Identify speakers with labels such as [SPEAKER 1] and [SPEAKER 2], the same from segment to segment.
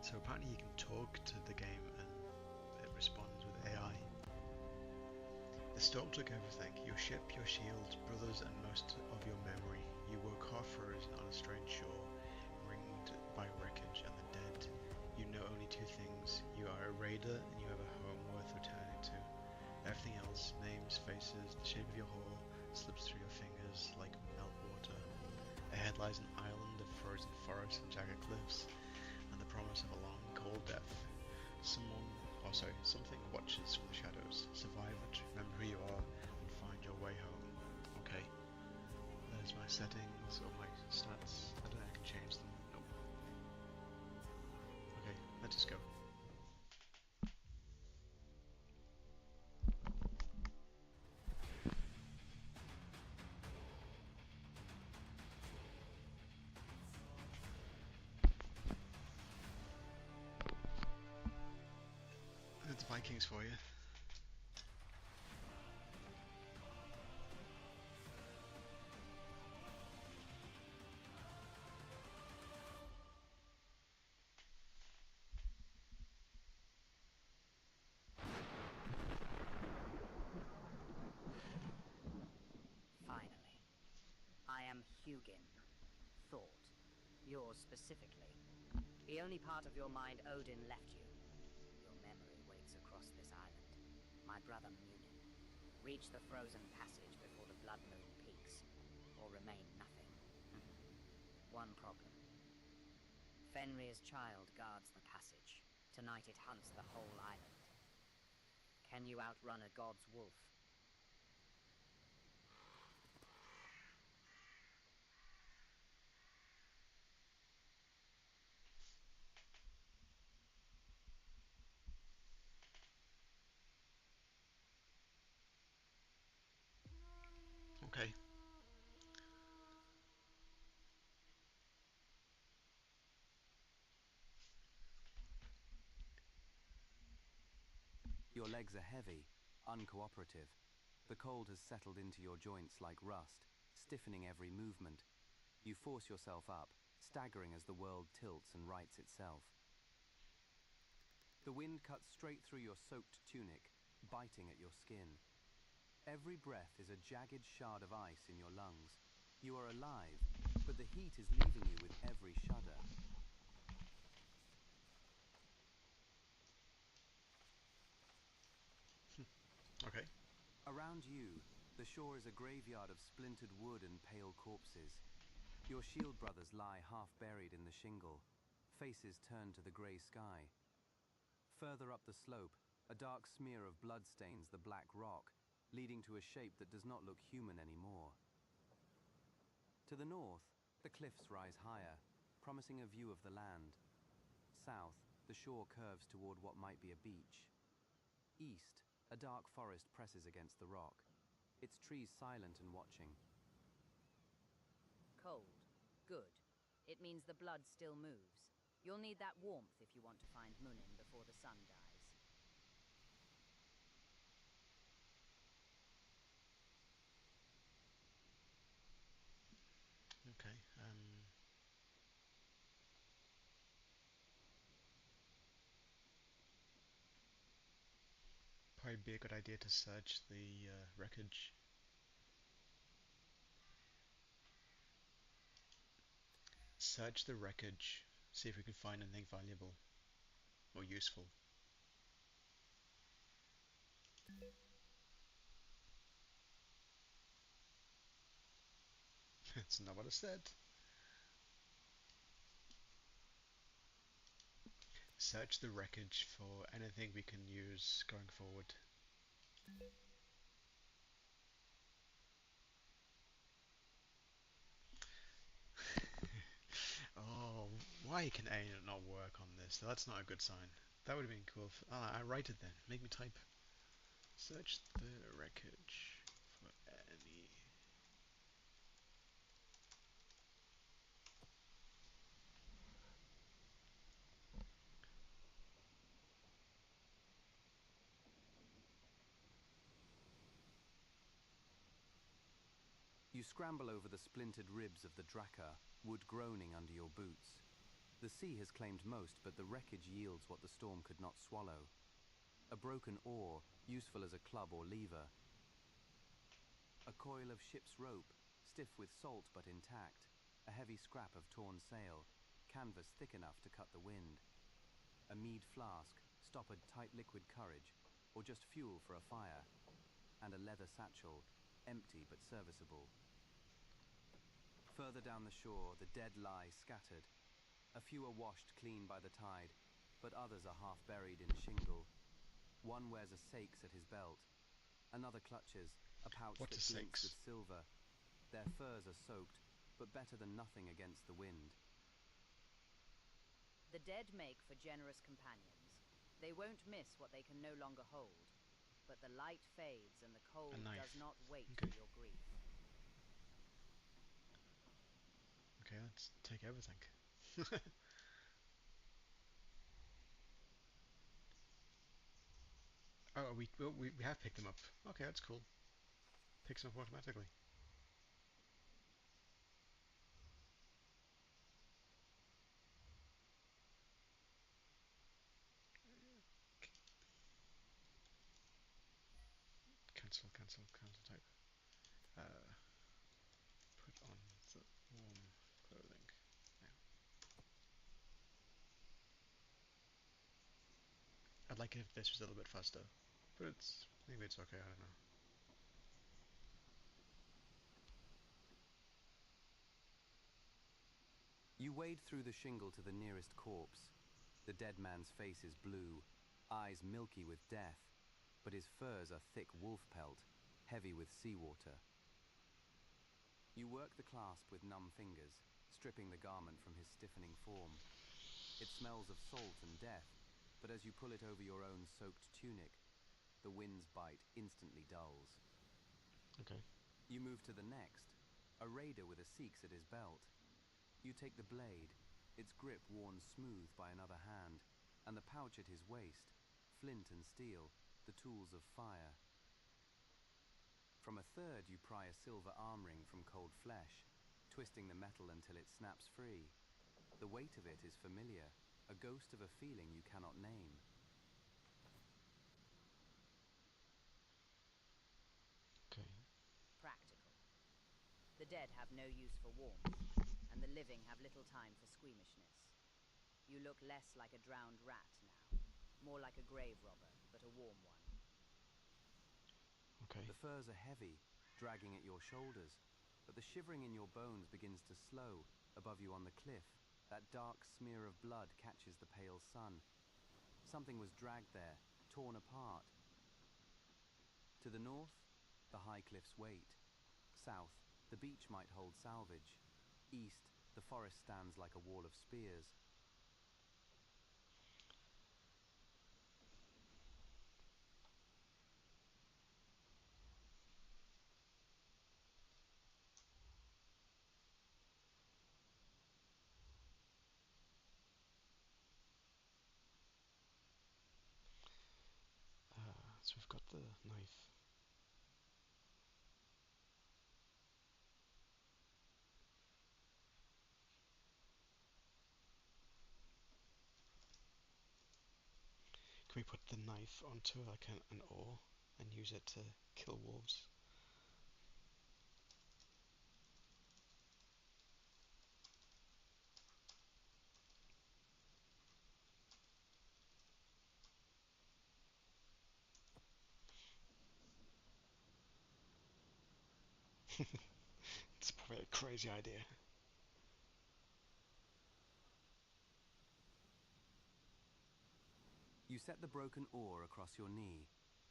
[SPEAKER 1] So apparently you can talk to the game and it responds with AI. The storm took everything, your ship, your shield, brothers and most of your memory. You woke half frozen on a strange shore, ringed by wreckage and the dead. You know only two things, you are a raider and you have a home worth returning to. Everything else, names, faces, the shape of your hull, slips through your fingers like meltwater. Ahead lies an island of frozen forests and jagged cliffs, and the promise of a long, cold death. Something watches from the shadows. Survive it, remember who you are, and find your way home. Okay, there's my settings or my stats. I don't know if I can change them. Nope. Okay, let's just go. That's Vikings for you.
[SPEAKER 2] Finally. I am Hugin. Thought. Yours specifically. The only part of your mind Odin left you. Your memory waits across this island. My brother Munin. Reach the frozen passage before the blood moon peaks. Or remain nothing. One problem. Fenrir's child guards the passage. Tonight it hunts the whole island. Can you outrun a god's wolf?
[SPEAKER 1] Okay.
[SPEAKER 3] Your legs are heavy, uncooperative. The cold has settled into your joints like rust, stiffening every movement. You force yourself up, staggering as the world tilts and rights itself. The wind cuts straight through your soaked tunic, biting at your skin. Every breath is a jagged shard of ice in your lungs. You are alive, but the heat is leaving you with every shudder.
[SPEAKER 1] Okay.
[SPEAKER 3] Around you, the shore is a graveyard of splintered wood and pale corpses. Your shield brothers lie half buried in the shingle, faces turned to the grey sky. Further up the slope, a dark smear of blood stains the black rock, leading to a shape that does not look human anymore. To the north, the cliffs rise higher, promising a view of the land. South, the shore curves toward what might be a beach. East, a dark forest presses against the rock, its trees silent and watching.
[SPEAKER 2] Cold. Good. It means the blood still moves. You'll need that warmth if you want to find Munin before the sun dies.
[SPEAKER 1] Okay. Probably be a good idea to search the wreckage. Search the wreckage. See if we can find anything valuable or useful. That's not what I said. Search the wreckage for anything we can use going forward. Oh, why can A not work on this? That's not a good sign. That would have been cool. I write it then. Make me type. Search the wreckage for any.
[SPEAKER 3] You scramble over the splintered ribs of the Draka, wood groaning under your boots. The sea has claimed most, but the wreckage yields what the storm could not swallow. A broken oar, useful as a club or lever. A coil of ship's rope, stiff with salt but intact. A heavy scrap of torn sail, canvas thick enough to cut the wind. A mead flask, stoppered tight liquid courage, or just fuel for a fire. And a leather satchel, empty but serviceable. Further down the shore, the dead lie scattered. A few are washed clean by the tide, but others are half buried in shingle. One wears a sakes at his belt. Another clutches a pouch
[SPEAKER 1] What's
[SPEAKER 3] that
[SPEAKER 1] a
[SPEAKER 3] glints
[SPEAKER 1] sakes?
[SPEAKER 3] with silver. Their furs are soaked, but better than nothing against the wind.
[SPEAKER 2] The dead make for generous companions. They won't miss what they can no longer hold. But the light fades and the cold
[SPEAKER 1] knife.
[SPEAKER 2] does not wait
[SPEAKER 1] Okay.
[SPEAKER 2] for your grief.
[SPEAKER 1] Okay, let's take everything. Oh, we have picked them up. Okay, that's cool. Picks them up automatically. Cancel, cancel, cancel type. Put on the warm clothing. Now. I'd like it if this was a little bit faster, but maybe it's okay. I don't know.
[SPEAKER 3] You wade through the shingle to the nearest corpse. The dead man's face is blue, eyes milky with death, but his furs are thick wolf pelt, heavy with seawater. You work the clasp with numb fingers, stripping the garment from his stiffening form. It smells of salt and death, but as you pull it over your own soaked tunic, the wind's bite instantly dulls.
[SPEAKER 1] Okay.
[SPEAKER 3] You move to the next, a raider with a seeks at his belt. You take the blade, its grip worn smooth by another hand, and the pouch at his waist, flint and steel, the tools of fire. From a third you pry a silver arm ring from cold flesh, twisting the metal until it snaps free. The weight of it is familiar, a ghost of a feeling you cannot name.
[SPEAKER 1] Okay.
[SPEAKER 2] Practical. The dead have no use for warmth, and the living have little time for squeamishness. You look less like a drowned rat now, more like a grave robber, but a warm one.
[SPEAKER 1] Okay.
[SPEAKER 3] The furs are heavy, dragging at your shoulders, but the shivering in your bones begins to slow. Above you on the cliff, that dark smear of blood catches the pale sun. Something was dragged there, torn apart. To the north, the high cliffs wait. South, the beach might hold salvage. East, the forest stands like a wall of spears.
[SPEAKER 1] So we've got the knife. Can we put the knife onto like an oar and use it to kill wolves? It's probably a crazy idea.
[SPEAKER 3] You set the broken oar across your knee,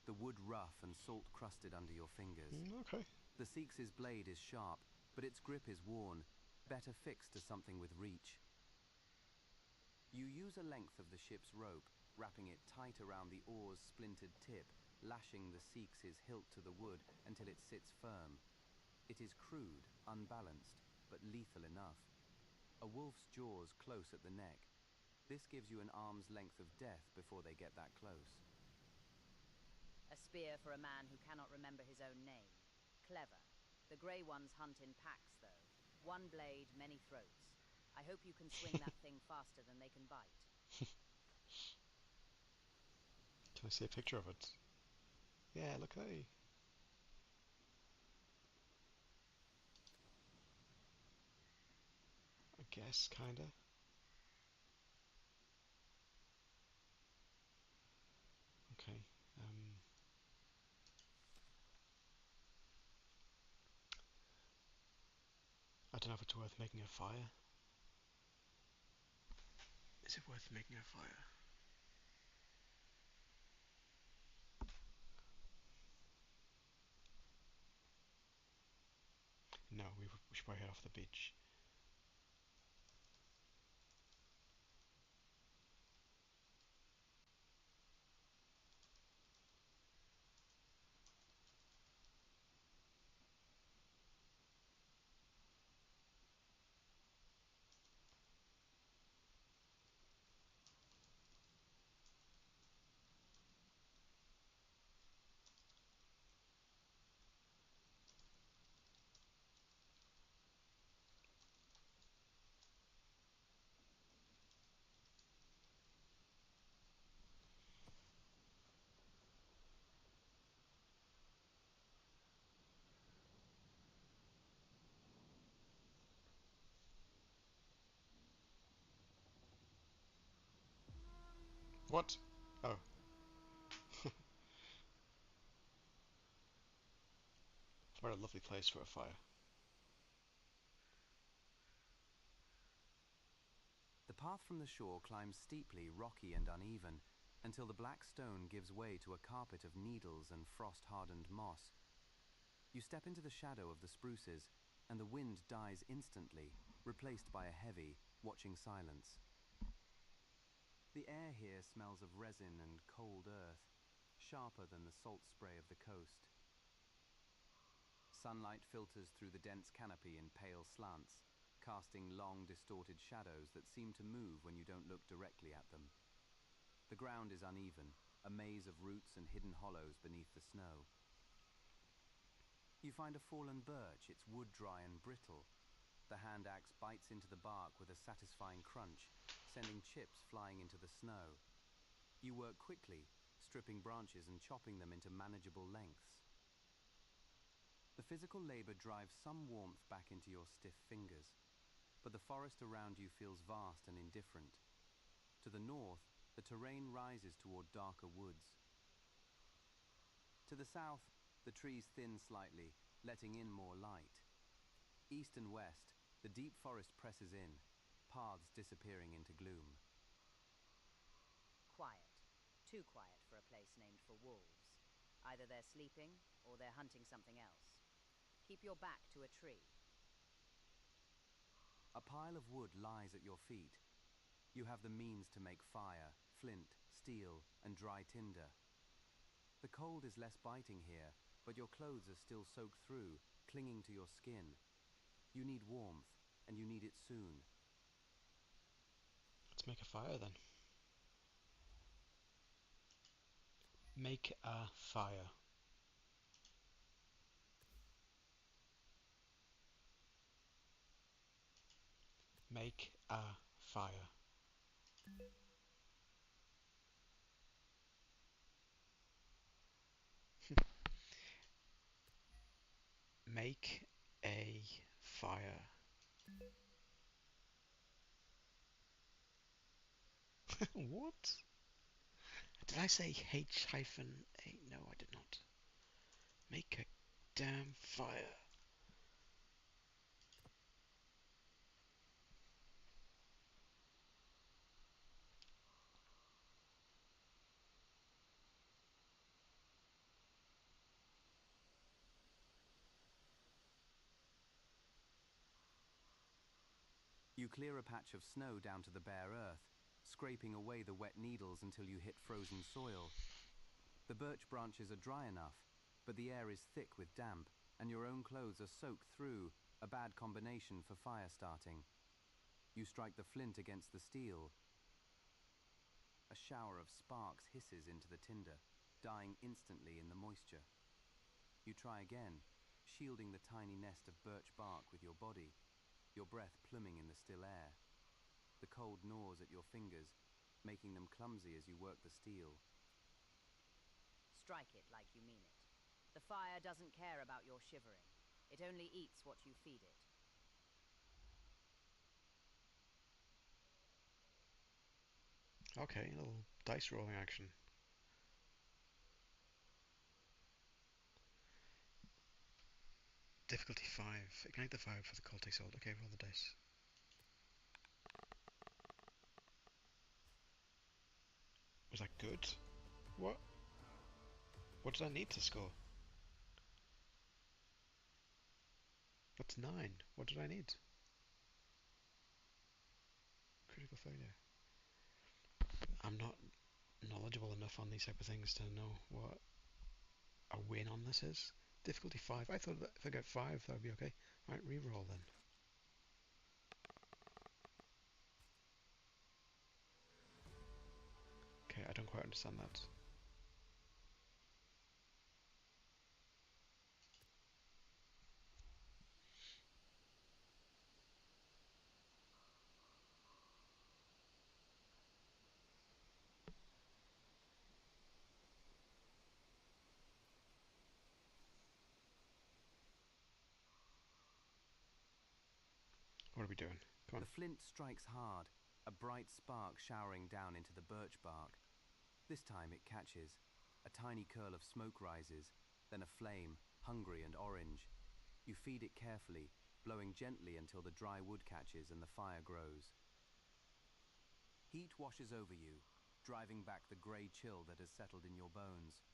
[SPEAKER 3] the wood rough and salt-crusted under your fingers.
[SPEAKER 1] Okay.
[SPEAKER 3] The Seeks's blade is sharp, but its grip is worn, better fixed to something with reach. You use a length of the ship's rope, wrapping it tight around the oar's splintered tip, lashing the Seeks's hilt to the wood until it sits firm. It is crude, unbalanced, but lethal enough. A wolf's jaws close at the neck. This gives you an arm's length of death before they get that close.
[SPEAKER 2] A spear for a man who cannot remember his own name. Clever. The grey ones hunt in packs, though. One blade, many throats. I hope you can swing that thing faster than they can bite.
[SPEAKER 1] Can I see a picture of it? Yeah, look, hey. I guess, kinda. Okay. I don't know if it's worth making a fire. Is it worth making a fire? No, we should probably head off the beach. What? Oh. What a lovely place for a fire.
[SPEAKER 3] The path from the shore climbs steeply, rocky and uneven, until the black stone gives way to a carpet of needles and frost-hardened moss. You step into the shadow of the spruces, and the wind dies instantly, replaced by a heavy, watching silence. The air here smells of resin and cold earth, sharper than the salt spray of the coast. Sunlight filters through the dense canopy in pale slants, casting long, distorted shadows that seem to move when you don't look directly at them. The ground is uneven, a maze of roots and hidden hollows beneath the snow. You find a fallen birch, its wood dry and brittle. The hand axe bites into the bark with a satisfying crunch, sending chips flying into the snow. You work quickly, stripping branches and chopping them into manageable lengths. The physical labor drives some warmth back into your stiff fingers, but the forest around you feels vast and indifferent. To the north, the terrain rises toward darker woods. To the south, the trees thin slightly, letting in more light. East and west, the deep forest presses in, paths disappearing into gloom.
[SPEAKER 2] Quiet. Too quiet for a place named for wolves. Either they're sleeping, or they're hunting something else. Keep your back to a tree.
[SPEAKER 3] A pile of wood lies at your feet. You have the means to make fire, flint, steel, and dry tinder. The cold is less biting here, but your clothes are still soaked through, clinging to your skin. You need warmth, and you need it soon.
[SPEAKER 1] Let's make a fire then. Make a fire. Make a fire. Make a fire. What? Did I say H hyphen A? No, I did not. Make a damn fire.
[SPEAKER 3] You clear a patch of snow down to the bare earth, scraping away the wet needles until you hit frozen soil. The birch branches are dry enough, but the air is thick with damp, and your own clothes are soaked through, a bad combination for fire starting. You strike the flint against the steel. A shower of sparks hisses into the tinder, dying instantly in the moisture. You try again, shielding the tiny nest of birch bark with your body, your breath pluming in the still air. The cold gnaws at your fingers, making them clumsy as you work the steel.
[SPEAKER 2] Strike it like you mean it. The fire doesn't care about your shivering. It only eats what you feed it.
[SPEAKER 1] Okay, a little dice rolling action. Difficulty 5. Ignite the fire for the cultic salt. Okay, roll the dice. Was that good? What? What did I need to score? That's 9. What did I need? Critical failure. I'm not knowledgeable enough on these type of things to know what a win on this is. Difficulty 5. I thought that if I got 5, that would be okay. Right, re-roll then. Okay, I don't quite understand that. What are we doing? Come on.
[SPEAKER 3] The flint strikes hard, a bright spark showering down into the birch bark. This time it catches. A tiny curl of smoke rises, then a flame, hungry and orange. You feed it carefully, blowing gently until the dry wood catches and the fire grows. Heat washes over you, driving back the grey chill that has settled in your bones.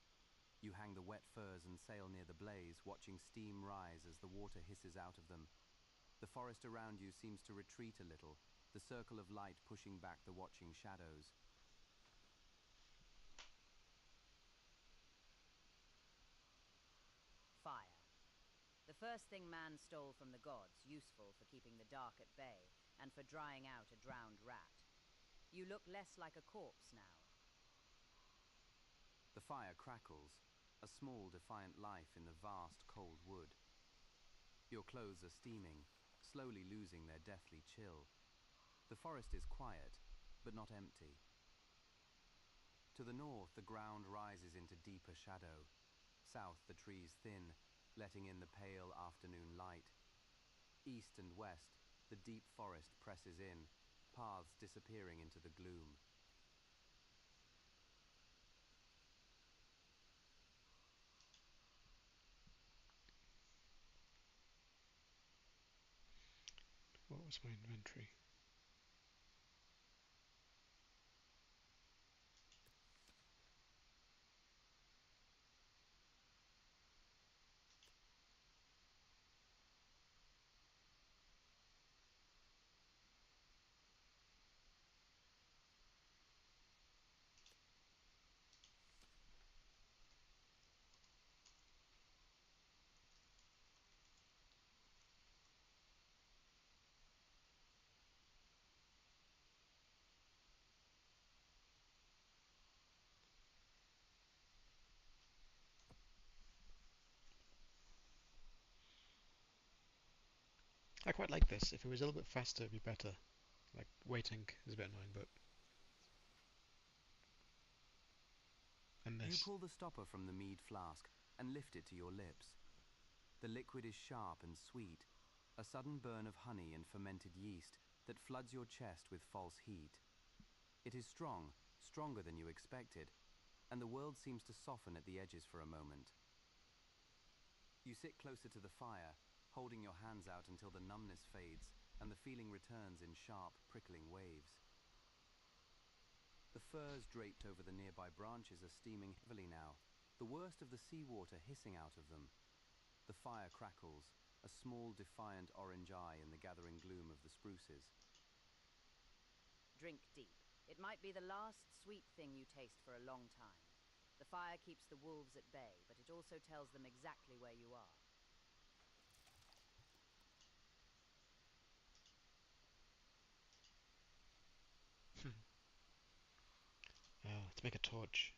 [SPEAKER 3] You hang the wet furs and sail near the blaze, watching steam rise as the water hisses out of them. The forest around you seems to retreat a little, the circle of light pushing back the watching shadows.
[SPEAKER 2] Fire. The first thing man stole from the gods, useful for keeping the dark at bay, and for drying out a drowned rat. You look less like a corpse now.
[SPEAKER 3] The fire crackles, a small defiant life in the vast cold wood. Your clothes are steaming, slowly losing their deathly chill. The forest is quiet, but not empty. To the north, the ground rises into deeper shadow. South, the trees thin, letting in the pale afternoon light. East and west, the deep forest presses in, paths disappearing into the gloom.
[SPEAKER 1] What was my inventory? I quite like this. If it was a little bit faster, it'd be better. Like, waiting is a bit annoying, but... And
[SPEAKER 3] You
[SPEAKER 1] this.
[SPEAKER 3] pull the stopper from the mead flask and lift it to your lips. The liquid is sharp and sweet, a sudden burn of honey and fermented yeast that floods your chest with false heat. It is strong, stronger than you expected, and the world seems to soften at the edges for a moment. You sit closer to the fire, holding your hands out until the numbness fades and the feeling returns in sharp, prickling waves. The firs draped over the nearby branches are steaming heavily now, the worst of the seawater hissing out of them. The fire crackles, a small defiant orange eye in the gathering gloom of the spruces.
[SPEAKER 2] Drink deep. It might be the last sweet thing you taste for a long time. The fire keeps the wolves at bay, but it also tells them exactly where you are.
[SPEAKER 1] Let's make a torch.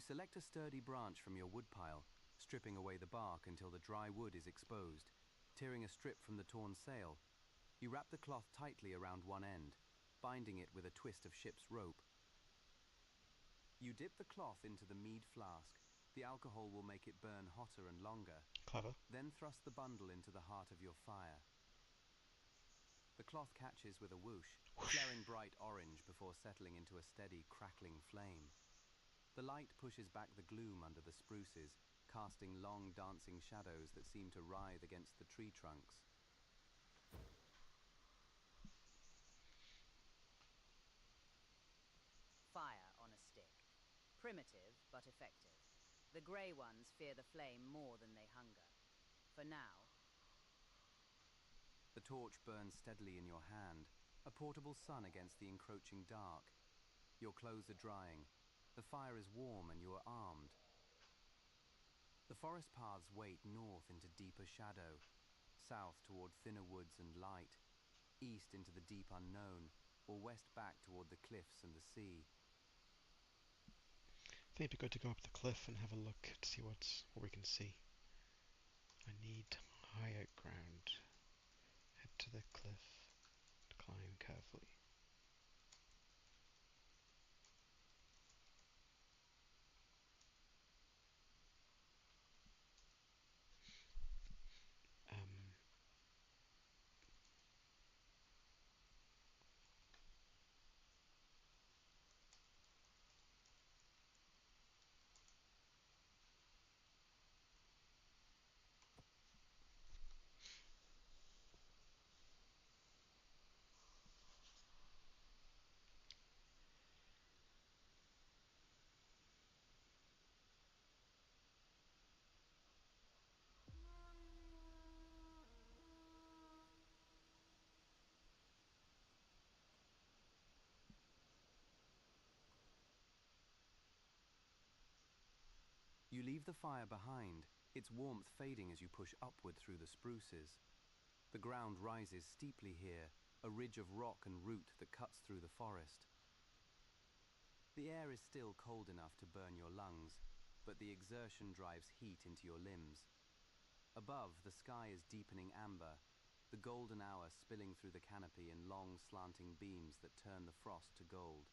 [SPEAKER 3] select a sturdy branch from your woodpile, stripping away the bark until the dry wood is exposed. Tearing a strip from the torn sail, you wrap the cloth tightly around one end, binding it with a twist of ship's rope. You dip the cloth into the mead flask. The alcohol will make it burn hotter and longer.
[SPEAKER 1] Clever.
[SPEAKER 3] Then thrust the bundle into the heart of your fire. The cloth catches with a whoosh, flaring bright orange before settling into a steady, crackling flame. The light pushes back the gloom under the spruces, casting long, dancing shadows that seem to writhe against the tree trunks.
[SPEAKER 2] Fire on a stick. Primitive, but effective. The grey ones fear the flame more than they hunger. For now,
[SPEAKER 3] The torch burns steadily in your hand, a portable sun against the encroaching dark. Your clothes are drying. The fire is warm and you are armed. The forest paths wait north into deeper shadow, south toward thinner woods and light, east into the deep unknown, or west back toward the cliffs and the sea.
[SPEAKER 1] I think it'd be good to go up the cliff and have a look to see what we can see. I need higher ground. Head to the cliff. Climb carefully. Um,
[SPEAKER 3] You leave the fire behind, its warmth fading as you push upward through the spruces. The ground rises steeply here, a ridge of rock and root that cuts through the forest. The air is still cold enough to burn your lungs, but the exertion drives heat into your limbs. Above, the sky is deepening amber, the golden hour spilling through the canopy in long, slanting beams that turn the frost to gold.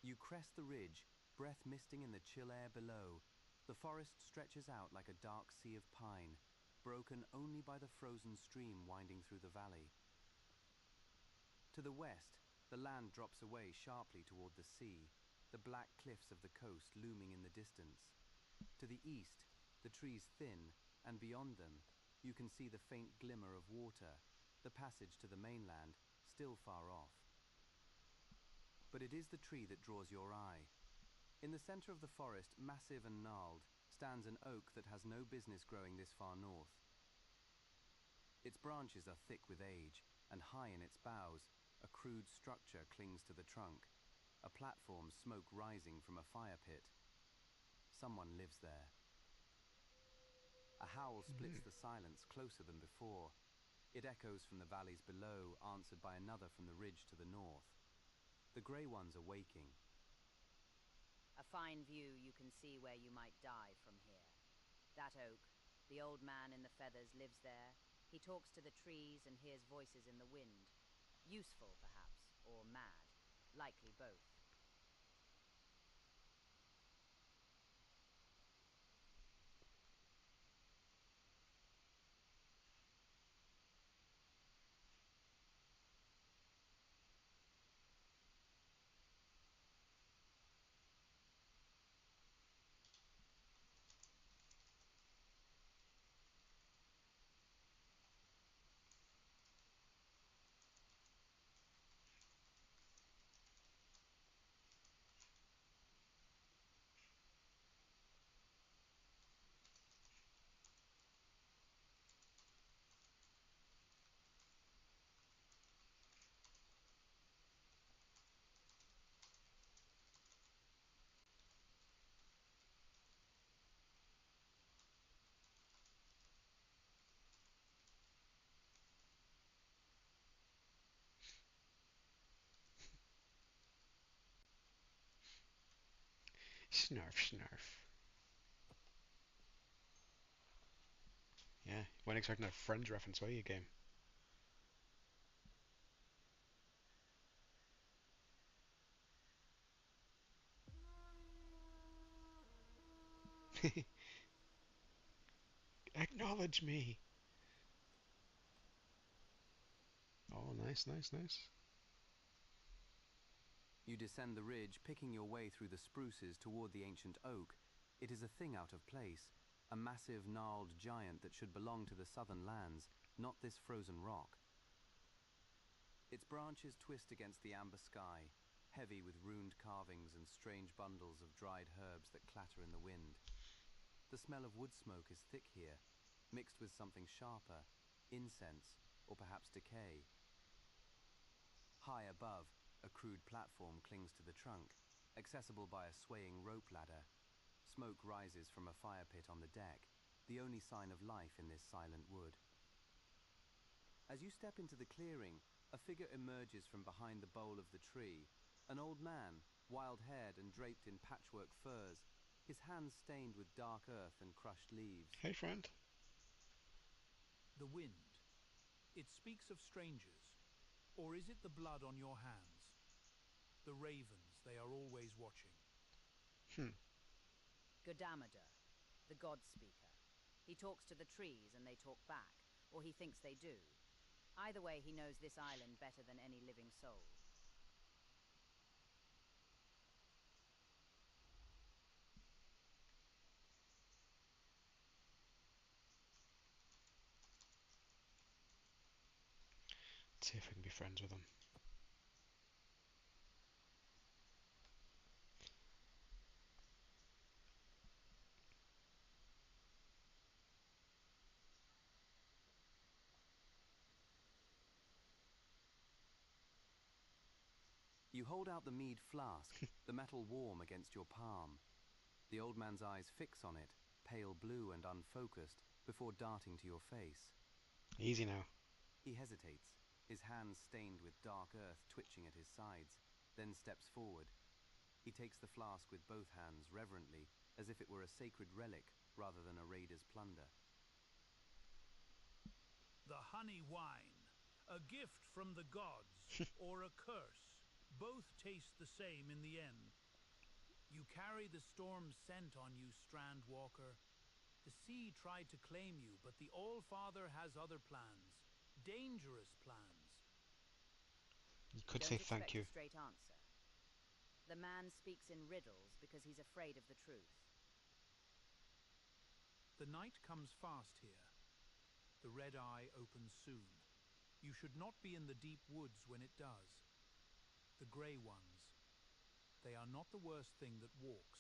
[SPEAKER 3] You crest the ridge, breath misting in the chill air below. The forest stretches out like a dark sea of pine, broken only by the frozen stream winding through the valley. To the west, the land drops away sharply toward the sea, the black cliffs of the coast looming in the distance. To the east, the trees thin, and beyond them, you can see the faint glimmer of water, the passage to the mainland, still far off. But it is the tree that draws your eye. In the center of the forest, massive and gnarled, stands an oak that has no business growing this far north. Its branches are thick with age, and high in its boughs, a crude structure clings to the trunk, a platform, smoke rising from a fire pit. Someone lives there. A howl splits the silence closer than before. It echoes from the valleys below, answered by another from the ridge to the north. The grey ones are waking.
[SPEAKER 2] a fine view you can see where you might die from here. That oak, the old man in the feathers lives there. He talks to the trees and hears voices in the wind. Useful, perhaps, or mad. Likely both.
[SPEAKER 1] Snarf, snarf. Yeah, weren't expecting a Friends reference, were you, game? Acknowledge me! Oh, nice, nice, nice.
[SPEAKER 3] You descend the ridge, picking your way through the spruces toward the ancient oak. It is a thing out of place, a massive, gnarled giant that should belong to the southern lands, not this frozen rock. Its branches twist against the amber sky, heavy with runed carvings and strange bundles of dried herbs that clatter in the wind. The smell of wood smoke is thick here, mixed with something sharper, incense, or perhaps decay. High above, a crude platform clings to the trunk, accessible by a swaying rope ladder. Smoke rises from a fire pit on the deck, the only sign of life in this silent wood. As you step into the clearing, a figure emerges from behind the bole of the tree. An old man, wild-haired and draped in patchwork furs, his hands stained with dark earth and crushed leaves.
[SPEAKER 1] Hey, friend.
[SPEAKER 4] The wind. It speaks of strangers. Or is it the blood on your hands? The ravens, they are always watching.
[SPEAKER 2] Godamada, the God Speaker. He talks to the trees and they talk back, or he thinks they do. Either way, he knows this island better than any living soul.
[SPEAKER 1] Let's see if I can be friends with him.
[SPEAKER 3] You hold out the mead flask, the metal warm against your palm. The old man's eyes fix on it, pale blue and unfocused, before darting to your face.
[SPEAKER 1] Easy now.
[SPEAKER 3] He hesitates, his hands stained with dark earth twitching at his sides, then steps forward. He takes the flask with both hands reverently, as if it were a sacred relic rather than a raider's plunder.
[SPEAKER 4] The honey wine, a gift from the gods, or a curse. Both taste the same in the end. You carry the storm's scent on you, Strand Walker. The sea tried to claim you, but the All-Father has other plans. Dangerous plans.
[SPEAKER 1] You could
[SPEAKER 2] Don't
[SPEAKER 1] say thank
[SPEAKER 2] expect
[SPEAKER 1] you.
[SPEAKER 2] a straight answer. The man speaks in riddles because he's afraid of the truth.
[SPEAKER 4] The night comes fast here. The red eye opens soon. You should not be in the deep woods when it does. The grey ones. They are not the worst thing that walks.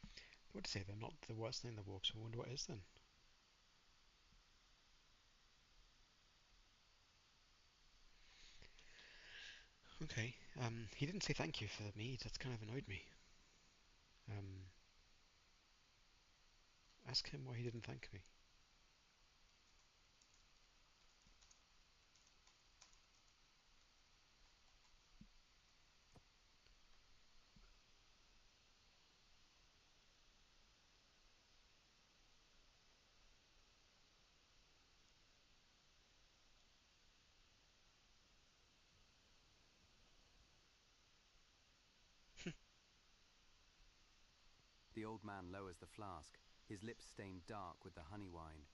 [SPEAKER 1] I would say they're not the worst thing that walks. I wonder what is then. Okay. He didn't say thank you for the mead. That's kind of annoyed me. Um, ask him why he didn't thank me.
[SPEAKER 3] The old man lowers the flask, his lips stained dark with the honey wine.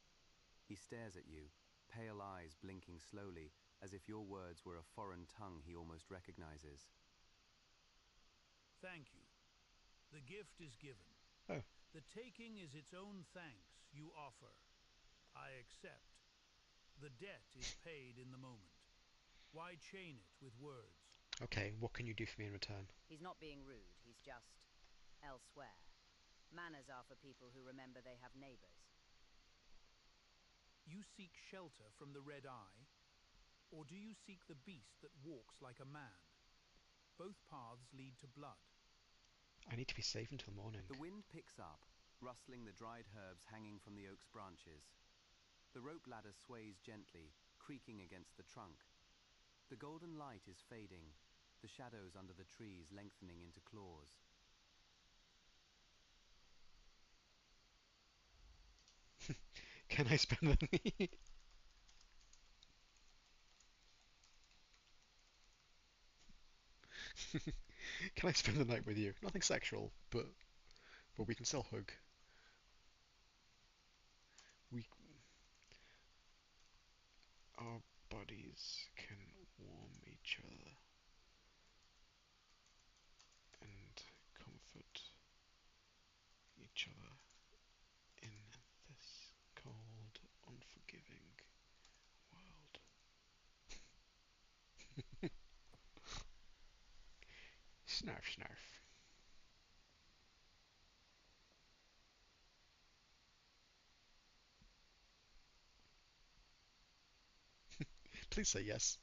[SPEAKER 3] He stares at you, pale eyes blinking slowly, as if your words were a foreign tongue he almost recognizes.
[SPEAKER 4] Thank you. The gift is given.
[SPEAKER 1] Oh.
[SPEAKER 4] The taking is its own thanks you offer. I accept. The debt is paid in the moment. Why chain it with words?
[SPEAKER 1] Okay, what can you do for me in return?
[SPEAKER 2] He's not being rude, he's just elsewhere. Manners are for people who remember they have neighbors.
[SPEAKER 4] You seek shelter from the red eye, or do you seek the beast that walks like a man? Both paths lead to blood.
[SPEAKER 1] I need to be safe until morning.
[SPEAKER 3] The wind picks up, rustling the dried herbs hanging from the oak's branches. The rope ladder sways gently, creaking against the trunk. The golden light is fading, the shadows under the trees lengthening into claws.
[SPEAKER 1] Can I spend the night? Can I spend the night with you? Nothing sexual, but we can still hug. We Our bodies can warm each other and comfort each other in this cold, unforgiving world. Snarf, snarf. Please say yes.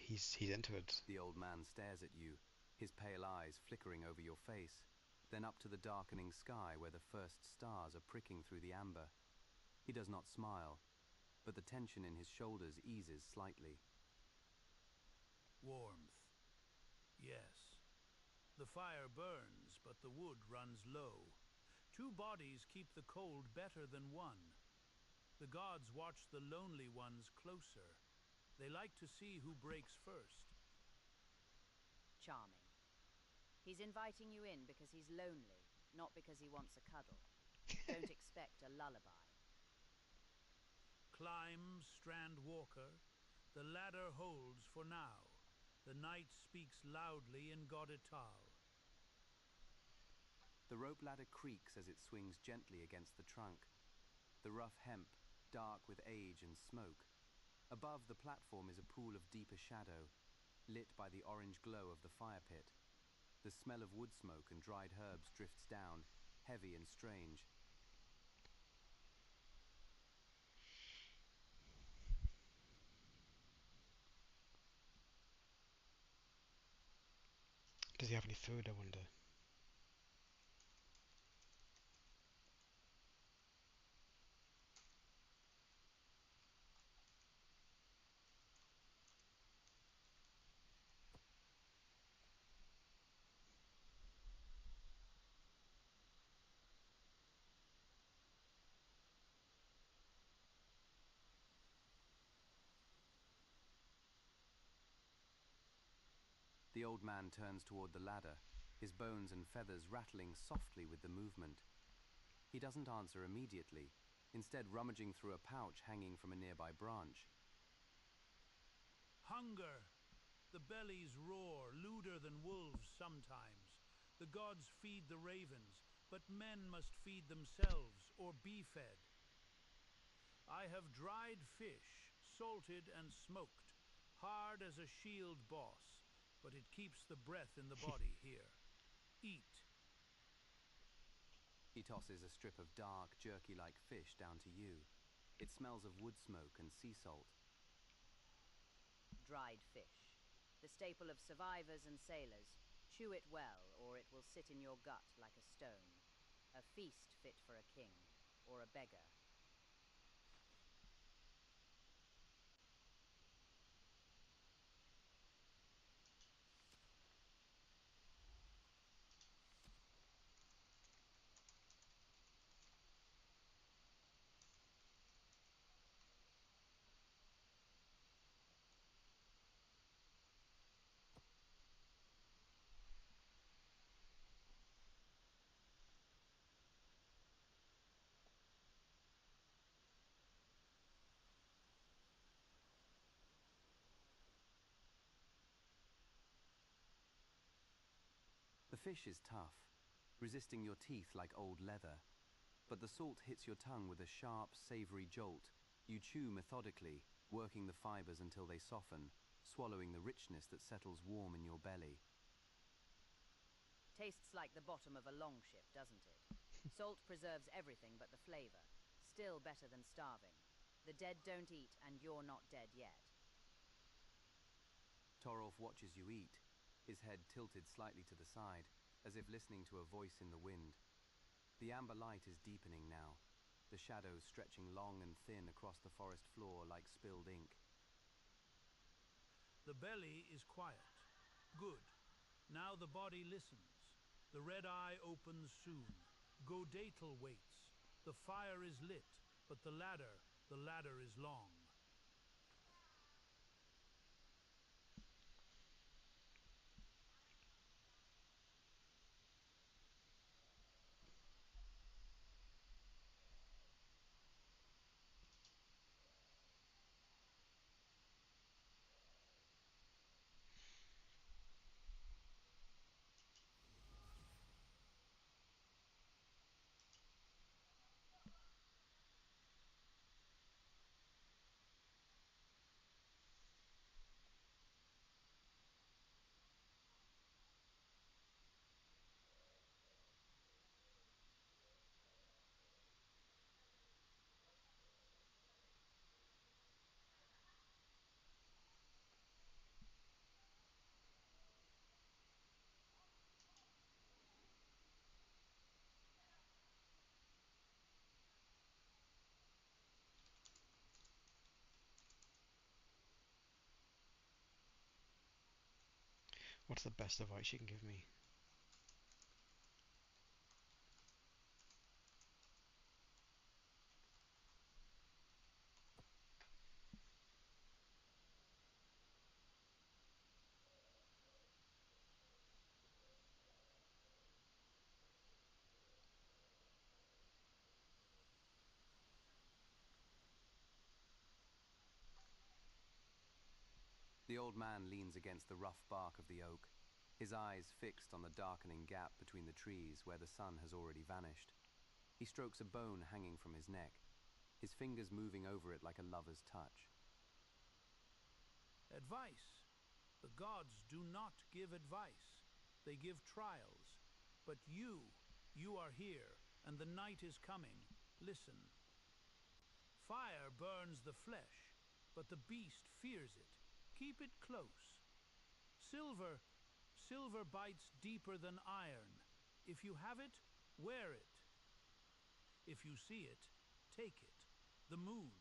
[SPEAKER 1] He's into it.
[SPEAKER 3] The old man stares at you, his pale eyes flickering over your face, then up to the darkening sky where the first stars are pricking through the amber. He does not smile, but the tension in his shoulders eases slightly.
[SPEAKER 4] Warmth. Yes. The fire burns, but the wood runs low. Two bodies keep the cold better than one. The gods watch the lonely ones closer. They like to see who breaks first.
[SPEAKER 2] Charming. He's inviting you in because he's lonely, not because he wants a cuddle. Don't expect a lullaby.
[SPEAKER 4] Climb, Strand Walker. The ladder holds for now. The night speaks loudly in Godital.
[SPEAKER 3] The rope ladder creaks as it swings gently against the trunk. The rough hemp, dark with age and smoke. Above the platform is a pool of deeper shadow, lit by the orange glow of the fire pit. The smell of wood smoke and dried herbs drifts down, heavy and strange.
[SPEAKER 1] Does he have any food, I wonder?
[SPEAKER 3] The old man turns toward the ladder, his bones and feathers rattling softly with the movement. He doesn't answer immediately, instead rummaging through a pouch hanging from a nearby branch.
[SPEAKER 4] Hunger. The bellies roar, lewder than wolves sometimes. The gods feed the ravens, but men must feed themselves or be fed. I have dried fish, salted and smoked, hard as a shield boss, but it keeps the breath in the body here. Eat.
[SPEAKER 3] He tosses a strip of dark, jerky-like fish down to you. It smells of wood smoke and sea salt.
[SPEAKER 2] Dried fish. The staple of survivors and sailors. Chew it well, or it will sit in your gut like a stone. A feast fit for a king, or a beggar.
[SPEAKER 3] The fish is tough, resisting your teeth like old leather. But the salt hits your tongue with a sharp, savory jolt. You chew methodically, working the fibers until they soften, swallowing the richness that settles warm in your belly.
[SPEAKER 2] Tastes like the bottom of a longship, doesn't it? Salt preserves everything but the flavor. Still better than starving. The dead don't eat, and you're not dead yet.
[SPEAKER 3] Torolf watches you eat, his head tilted slightly to the side. as if listening to a voice in the wind. The amber light is deepening now, the shadows stretching long and thin across the forest floor like spilled ink.
[SPEAKER 4] The belly is quiet. Good. Now the body listens. The red eye opens soon. Godatal waits. The fire is lit, but the ladder is long.
[SPEAKER 1] What's the best advice you can give me?
[SPEAKER 3] The old man leans against the rough bark of the oak, his eyes fixed on the darkening gap between the trees where the sun has already vanished. He strokes a bone hanging from his neck, his fingers moving over it like a lover's touch.
[SPEAKER 4] Advice. The gods do not give advice. They give trials. But you are here, and the night is coming. Listen. Fire burns the flesh, but the beast fears it. Keep it close. Silver bites deeper than iron. If you have it, wear it. If you see it, take it. The moon.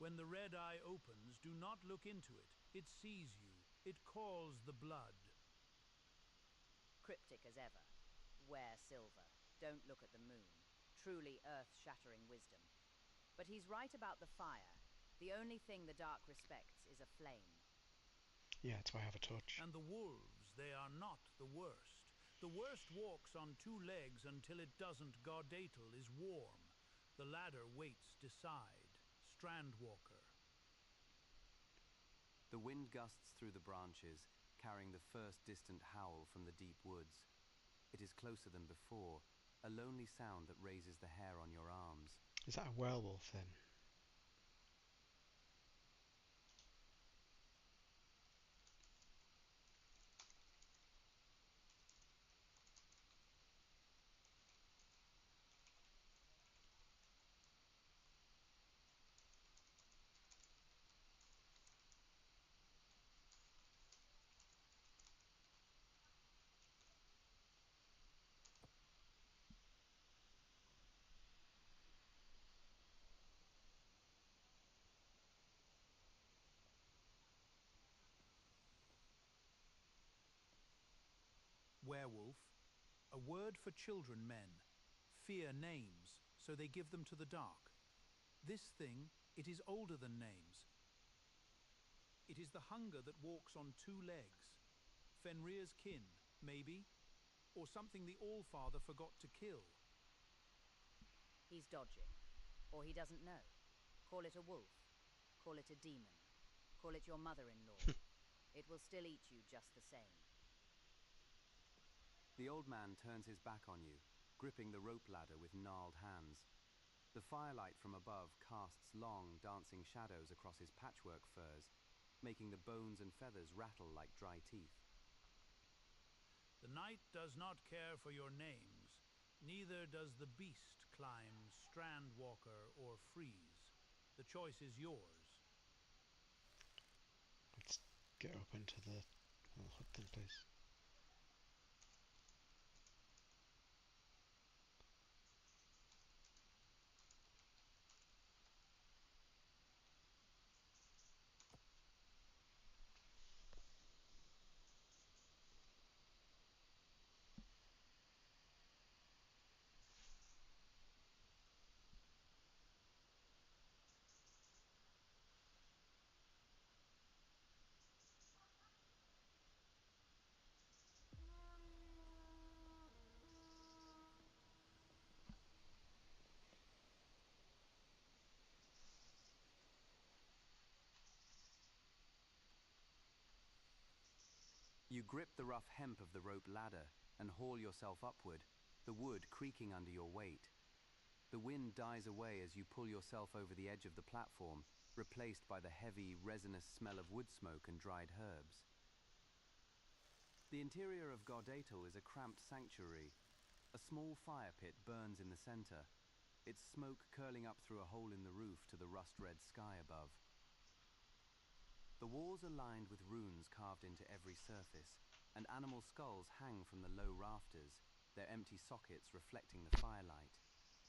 [SPEAKER 4] When the red eye opens, do not look into it. It sees you. It calls the blood.
[SPEAKER 2] Cryptic as ever. Wear silver. Don't look at the moon. Truly earth-shattering wisdom. But he's right about the fire. The only thing the dark respects is a flame.
[SPEAKER 1] Yeah, that's why I have a touch.
[SPEAKER 4] And the wolves, they are not the worst. The worst walks on two legs until it doesn't. Godatal is warm. The ladder waits decide. Strandwalker.
[SPEAKER 3] The wind gusts through the branches, carrying the first distant howl from the deep woods. It is closer than before, a lonely sound that raises the hair on your arms.
[SPEAKER 1] Is that a werewolf then?
[SPEAKER 4] Werewolf. A word for children men. Fear names, so they give them to the dark. This thing, it is older than names. It is the hunger that walks on two legs. Fenrir's kin, maybe? Or something the Allfather forgot to kill.
[SPEAKER 2] He's dodging. Or he doesn't know. Call it a wolf. Call it a demon. Call it your mother-in-law. It will still eat you just the same.
[SPEAKER 3] The old man turns his back on you, gripping the rope ladder with gnarled hands. The firelight from above casts long, dancing shadows across his patchwork furs, making the bones and feathers rattle like dry teeth.
[SPEAKER 4] The night does not care for your names. Neither does the beast climb Strandwalker or freeze. The choice is yours.
[SPEAKER 1] Let's get up into the little hut then, please.
[SPEAKER 3] You grip the rough hemp of the rope ladder and haul yourself upward, the wood creaking under your weight. The wind dies away as you pull yourself over the edge of the platform, replaced by the heavy, resinous smell of wood smoke and dried herbs. The interior of Gardatal is a cramped sanctuary. A small fire pit burns in the center, its smoke curling up through a hole in the roof to the rust-red sky above. The walls are lined with runes carved into every surface, and animal skulls hang from the low rafters, their empty sockets reflecting the firelight.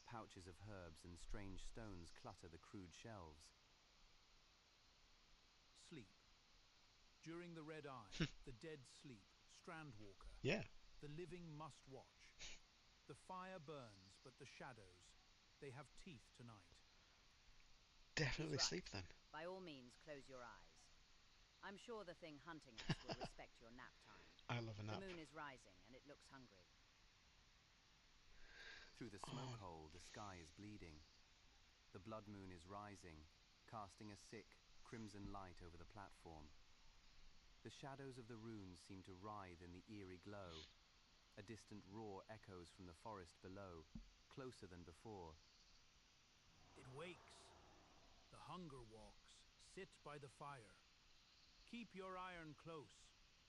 [SPEAKER 3] Pouches of herbs and strange stones clutter the crude shelves.
[SPEAKER 4] Sleep. During the red eye, the dead sleep, Strandwalker.
[SPEAKER 1] Yeah.
[SPEAKER 4] The living must watch. The fire burns, but the shadows, they have teeth tonight.
[SPEAKER 1] Definitely
[SPEAKER 2] He's right.
[SPEAKER 1] sleep then.
[SPEAKER 2] By all means, close your eyes. I'm sure the thing hunting us will respect your nap time.
[SPEAKER 1] I love a nap.
[SPEAKER 2] The moon is rising, and it looks hungry.
[SPEAKER 3] Through the smoke hole, the sky is bleeding. The blood moon is rising, casting a sick, crimson light over the platform. The shadows of the runes seem to writhe in the eerie glow. A distant roar echoes from the forest below, closer than before.
[SPEAKER 4] It wakes. The hunger walks. Sit by the fire. Keep your iron close,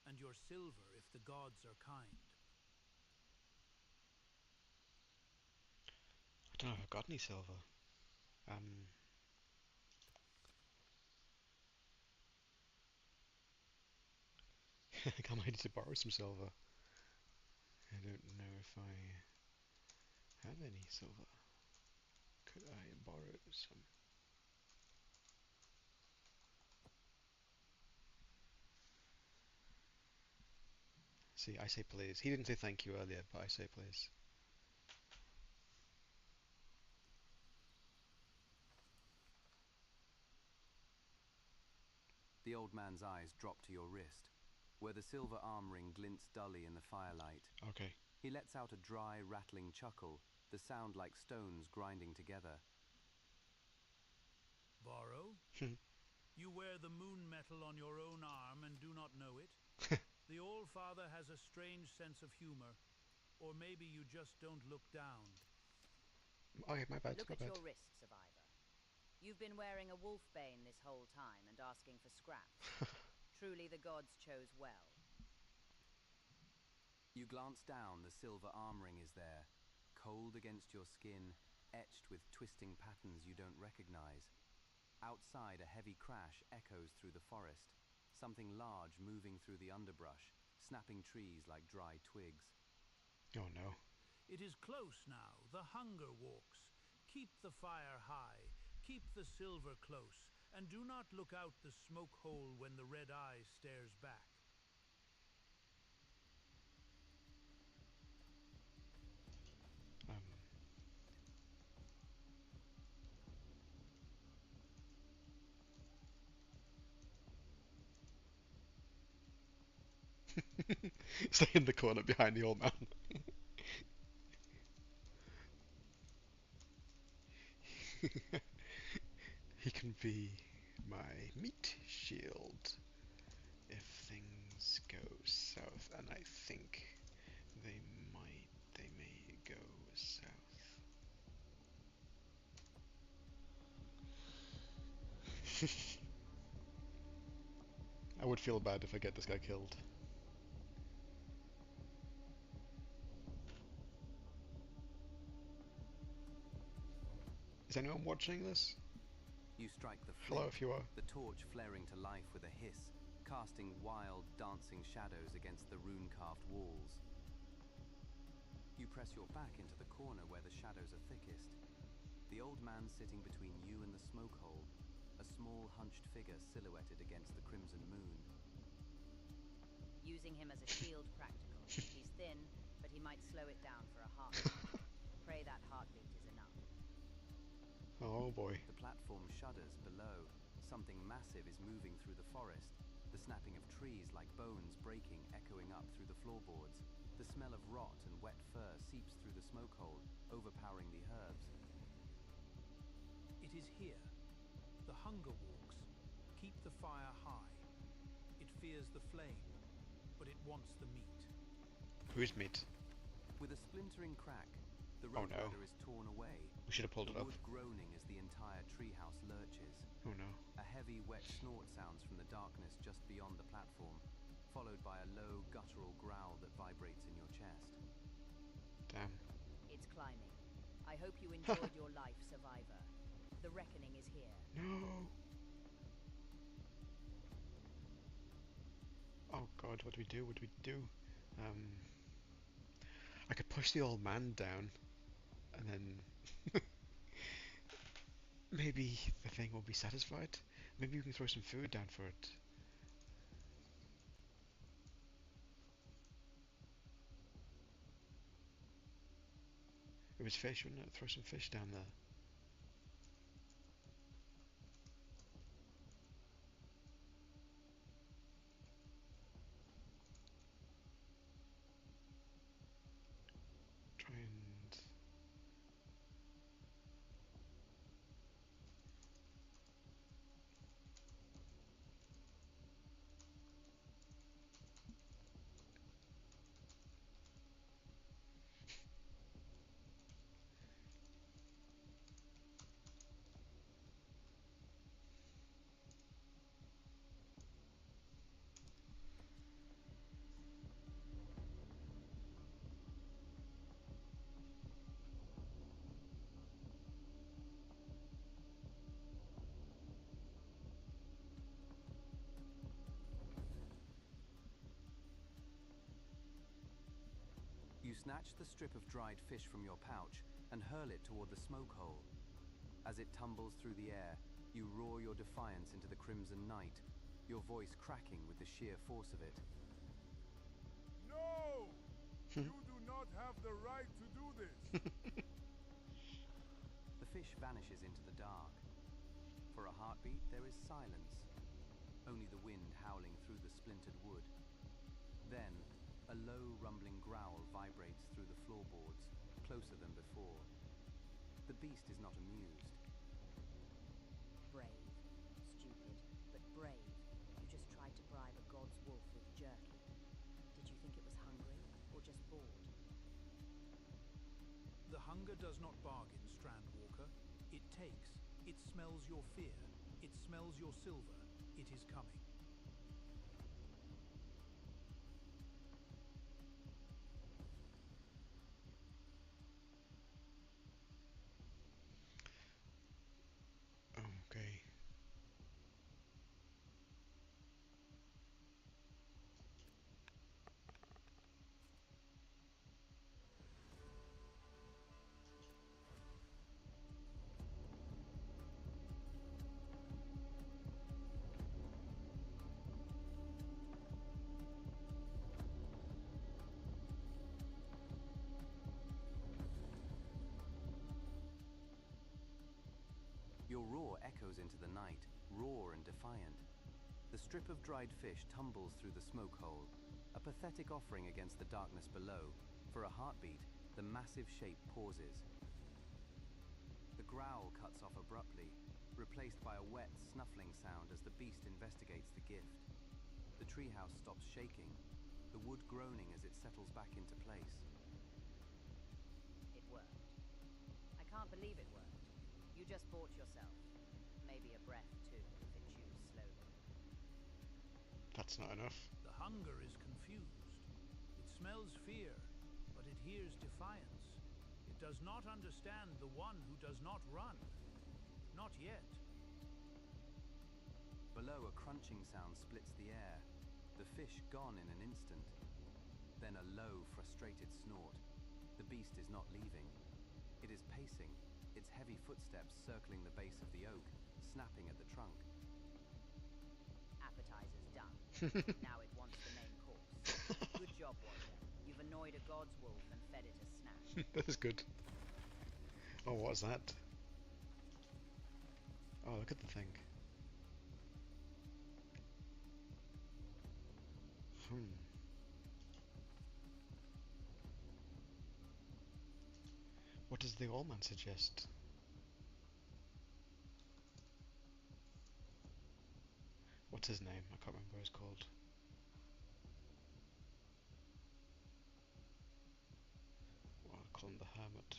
[SPEAKER 4] and your silver if the gods are kind.
[SPEAKER 1] I don't know if I've got any silver. I might need to borrow some silver. I don't know if I have any silver. Could I borrow some? See, I say please. He didn't say thank you earlier, but I say please.
[SPEAKER 3] The old man's eyes drop to your wrist, where the silver arm ring glints dully in the firelight.
[SPEAKER 1] Okay.
[SPEAKER 3] He lets out a dry, rattling chuckle, the sound like stones grinding together.
[SPEAKER 4] Borrow? You wear the moon metal on your own arm and do not know it? The All-Father has a strange sense of humor. Or maybe you just don't look down.
[SPEAKER 1] Okay, my bad.
[SPEAKER 2] Look
[SPEAKER 1] My
[SPEAKER 2] at
[SPEAKER 1] bad.
[SPEAKER 2] your wrist, Survivor. You've been wearing a wolfbane this whole time and asking for scraps. Truly the gods chose well.
[SPEAKER 3] You glance down, the silver arm ring is there, cold against your skin, etched with twisting patterns you don't recognize. Outside, a heavy crash echoes through the forest, something large moving through the underbrush, snapping trees like dry twigs.
[SPEAKER 1] Oh no.
[SPEAKER 4] It is close now, the hunger walks. Keep the fire high, keep the silver close, and do not look out the smoke hole when the red eye stares back.
[SPEAKER 1] Stay in the corner behind the old man. He can be my meat shield if things go south, and I think they may go south. I would feel bad if I get this guy killed. Is anyone watching this?
[SPEAKER 3] You strike the
[SPEAKER 1] Hello,
[SPEAKER 3] flint,
[SPEAKER 1] if you are.
[SPEAKER 3] the torch flaring to life with a hiss, casting wild, dancing shadows against the rune-carved walls. You press your back into the corner where the shadows are thickest. The old man sitting between you and the smoke hole, a small, hunched figure silhouetted against the crimson moon.
[SPEAKER 2] Using him as a shield practical. He's thin, but he might slow it down for a heartbeat. Pray that heartbeat is enough.
[SPEAKER 1] Oh boy.
[SPEAKER 3] The platform shudders below. Something massive is moving through the forest. The snapping of trees like bones breaking, echoing up through the floorboards. The smell of rot and wet fur seeps through the smoke hole, overpowering the herbs.
[SPEAKER 4] It is here. The hunger walks. Keep the fire high. It fears the flame, but it wants the meat.
[SPEAKER 1] Whose meat?
[SPEAKER 3] With a splintering crack, the
[SPEAKER 1] Oh
[SPEAKER 3] rope
[SPEAKER 1] no.
[SPEAKER 3] ladder is torn away.
[SPEAKER 1] We should have pulled
[SPEAKER 3] The
[SPEAKER 1] it up.
[SPEAKER 3] wood groaning as the entire treehouse lurches.
[SPEAKER 1] Oh no.
[SPEAKER 3] A heavy, wet snort sounds from the darkness just beyond the platform, followed by a low, guttural growl that vibrates in your chest.
[SPEAKER 1] Damn.
[SPEAKER 2] It's climbing. I hope you enjoyed your life, survivor. The reckoning is here.
[SPEAKER 1] No! Oh god, what do we do? What do we do? I could push the old man down, and then maybe the thing will be satisfied. Maybe you can throw some food down for it. It was fish, wouldn't it? Throw some fish down there. Try and...
[SPEAKER 3] You snatch the strip of dried fish from your pouch and hurl it toward the smoke hole. As it tumbles through the air, you roar your defiance into the crimson night, your voice cracking with the sheer force of it.
[SPEAKER 5] No! You do not have the right to do this.
[SPEAKER 3] The fish vanishes into the dark. For a heartbeat, there is silence, only the wind howling through the splintered wood. Then, a low, rumbling growl vibrates through the floorboards, closer than before. The beast is not amused.
[SPEAKER 2] Brave. Stupid, but brave. You just tried to bribe a god's wolf with jerky. Did you think it was hungry, or just bored?
[SPEAKER 4] The hunger does not bargain, Strandwalker. It takes. It smells your fear. It smells your silver. It is coming.
[SPEAKER 1] Okay.
[SPEAKER 3] Your roar echoes into the night, raw and defiant. The strip of dried fish tumbles through the smoke hole, a pathetic offering against the darkness below. For a heartbeat, the massive shape pauses. The growl cuts off abruptly, replaced by a wet, snuffling sound as the beast investigates the gift. The treehouse stops shaking, the wood groaning as it settles back into place.
[SPEAKER 2] It worked. I can't believe it worked. You just bought yourself. Maybe a breath, too, if it chews slowly.
[SPEAKER 1] That's not enough.
[SPEAKER 4] The hunger is confused. It smells fear, but it hears defiance. It does not understand the one who does not run. Not yet.
[SPEAKER 3] Below, a crunching sound splits the air, the fish gone in an instant. Then a low, frustrated snort. The beast is not leaving. It is pacing, its heavy footsteps circling the base of the oak, snapping at the trunk.
[SPEAKER 2] Appetizer's done. Now it wants the main course. Good job, warrior. You've annoyed a god's wolf and fed it a snack.
[SPEAKER 1] That is good. Oh, what is that? Oh, look at the thing. What does the old man suggest? What's his name? I can't remember what it's called. on the hermit.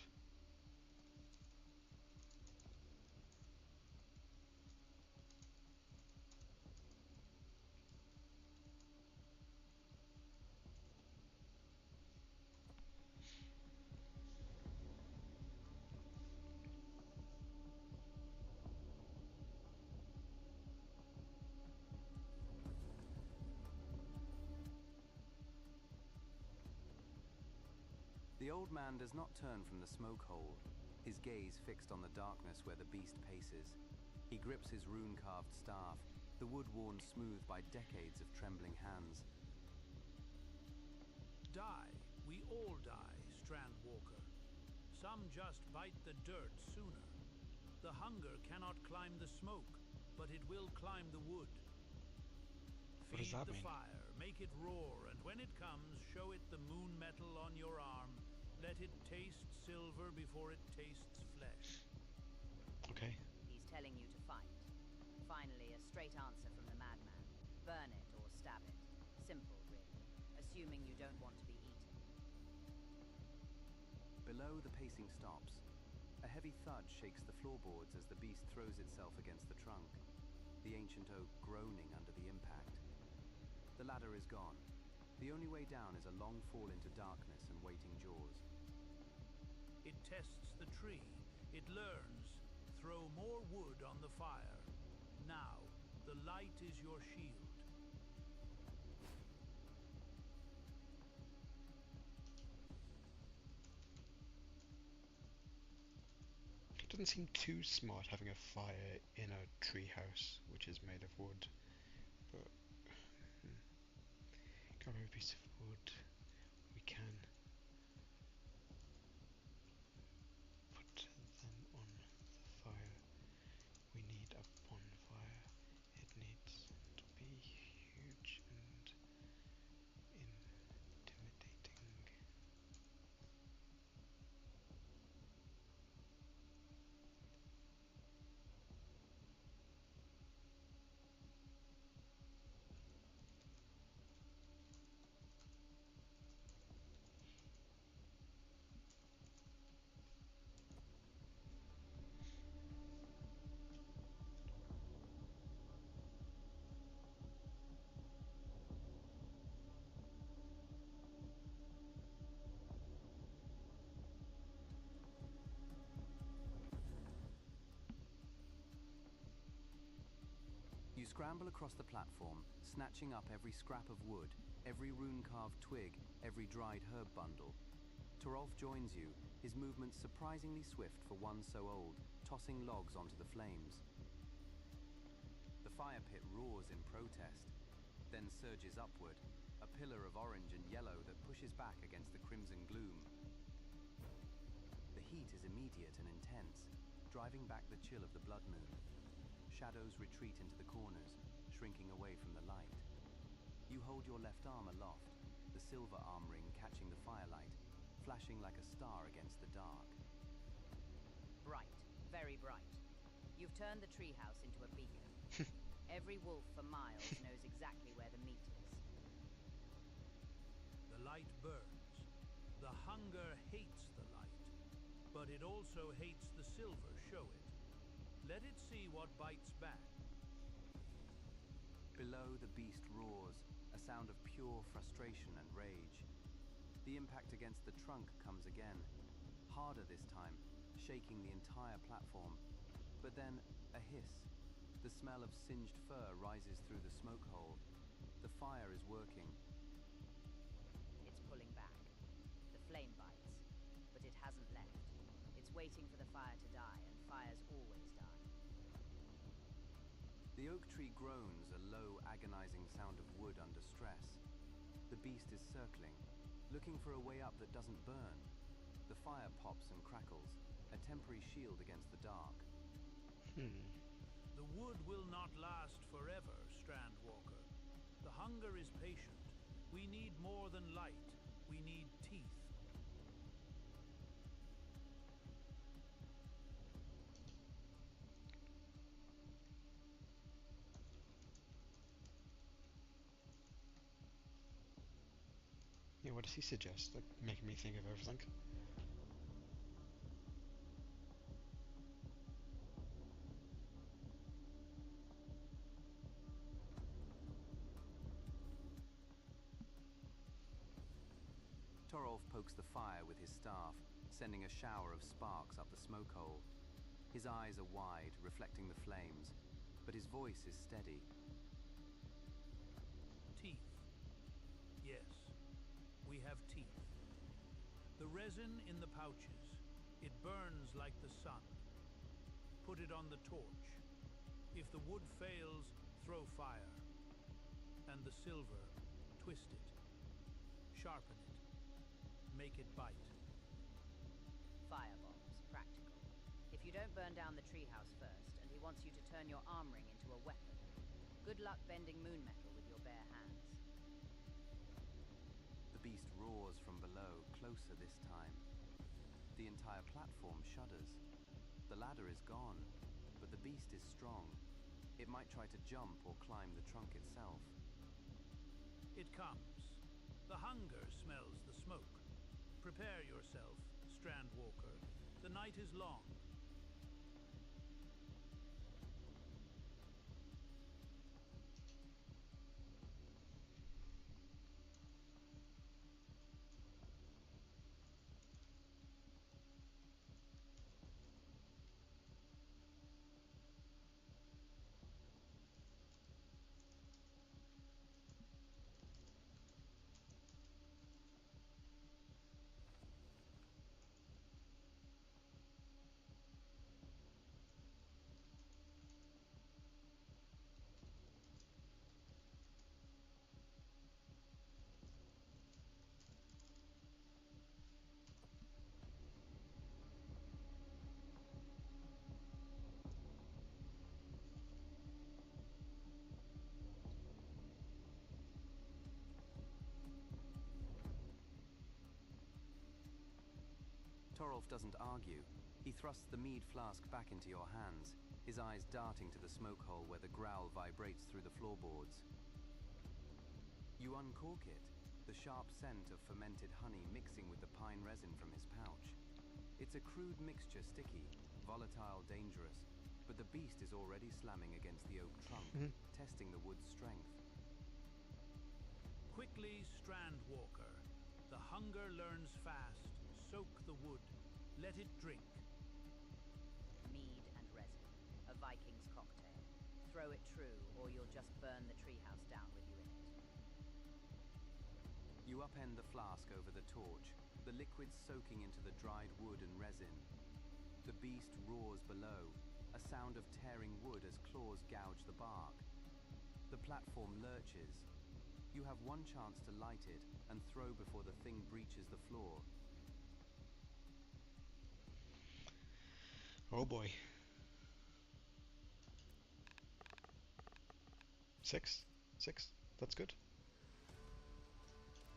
[SPEAKER 3] The old man does not turn from the smoke hole, his gaze fixed on the darkness where the beast paces. He grips his rune-carved staff, the wood worn smooth by decades of trembling hands.
[SPEAKER 4] Die. We all die, Strandwalker. Some just bite the dirt sooner. The hunger cannot climb the smoke, but it will climb the wood.
[SPEAKER 1] What does
[SPEAKER 4] Feed
[SPEAKER 1] that
[SPEAKER 4] the
[SPEAKER 1] mean?
[SPEAKER 4] fire, make it roar, and when it comes, show it the moon metal on your arm. Let it taste silver before it tastes flesh.
[SPEAKER 1] Okay.
[SPEAKER 2] He's telling you to fight. Finally, a straight answer from the madman. Burn it or stab it. Simple, really. Assuming you don't want to be eaten.
[SPEAKER 3] Below, the pacing stops. A heavy thud shakes the floorboards as the beast throws itself against the trunk, the ancient oak groaning under the impact. The ladder is gone. The only way down is a long fall into darkness and waiting jaws.
[SPEAKER 4] It tests the tree. It learns. Throw more wood on the fire. Now, the light is your shield.
[SPEAKER 1] It doesn't seem too smart having a fire in a treehouse which is made of wood, but grab every piece of wood we can. Put them on the fire. We need a bonfire. It needs to be huge and intimidating.
[SPEAKER 3] You scramble across the platform, snatching up every scrap of wood, every rune-carved twig, every dried herb bundle. Torolf joins you, his movements surprisingly swift for one so old, tossing logs onto the flames. The fire pit roars in protest, then surges upward, a pillar of orange and yellow that pushes back against the crimson gloom. The heat is immediate and intense, driving back the chill of the blood moon. Shadows retreat into the corners, shrinking away from the light. You hold your left arm aloft, the silver arm ring catching the firelight, flashing like a star against the dark.
[SPEAKER 2] Bright. Very bright. You've turned the treehouse into a beacon. Every wolf for miles knows exactly where the meat is.
[SPEAKER 4] The light burns. The hunger hates the light, but it also hates the silver, show it. Let it see what bites back.
[SPEAKER 3] Below, the beast roars, a sound of pure frustration and rage. The impact against the trunk comes again, harder this time, shaking the entire platform. But then, a hiss. The smell of singed fur rises through the smoke hole. The fire is working.
[SPEAKER 2] It's pulling back. The flame bites, but it hasn't left. It's waiting for the fire to die, and fires always die.
[SPEAKER 3] The oak tree groans, a low, agonizing sound of wood under stress. The beast is circling, looking for a way up that doesn't burn. The fire pops and crackles, a temporary shield against the dark.
[SPEAKER 4] The wood will not last forever, Strandwalker. The hunger is patient. We need more than light. We need teeth.
[SPEAKER 1] Yeah, what does he suggest? Like, making me think of everything.
[SPEAKER 3] Torolf pokes the fire with his staff, sending a shower of sparks up the smoke hole. His eyes are wide, reflecting the flames, but his voice is steady.
[SPEAKER 4] Teeth. Yes, we have teeth. The resin in the pouches, it burns like the sun. Put it on the torch. If the wood fails, throw fire. And the silver, twist it. Sharpen it. Make it bite.
[SPEAKER 2] Firebombs, practical. If you don't burn down the treehouse first, and he wants you to turn your arm ring into a weapon, good luck bending moon metal with your bare hands.
[SPEAKER 3] The beast roars from below, closer this time. The entire platform shudders. The ladder is gone, but the beast is strong. It might try to jump or climb the trunk itself.
[SPEAKER 4] It comes. The hunger smells the smoke. Prepare yourself, Strandwalker. The night is long.
[SPEAKER 3] Torolf doesn't argue. He thrusts the mead flask back into your hands, his eyes darting to the smoke hole where the growl vibrates through the floorboards. You uncork it, the sharp scent of fermented honey mixing with the pine resin from his pouch. It's a crude mixture, sticky, volatile, dangerous, but the beast is already slamming against the oak trunk, testing the wood's strength.
[SPEAKER 4] Quickly, Strandwalker. The hunger learns fast. Soak the wood. Let it drink.
[SPEAKER 2] Mead and resin. A Viking's cocktail. Throw it true, or you'll just burn the treehouse down with you in it.
[SPEAKER 3] You upend the flask over the torch, the liquid soaking into the dried wood and resin. The beast roars below, a sound of tearing wood as claws gouge the bark. The platform lurches. You have one chance to light it and throw before the thing breaches the floor.
[SPEAKER 1] Oh boy. 6? 6? That's good.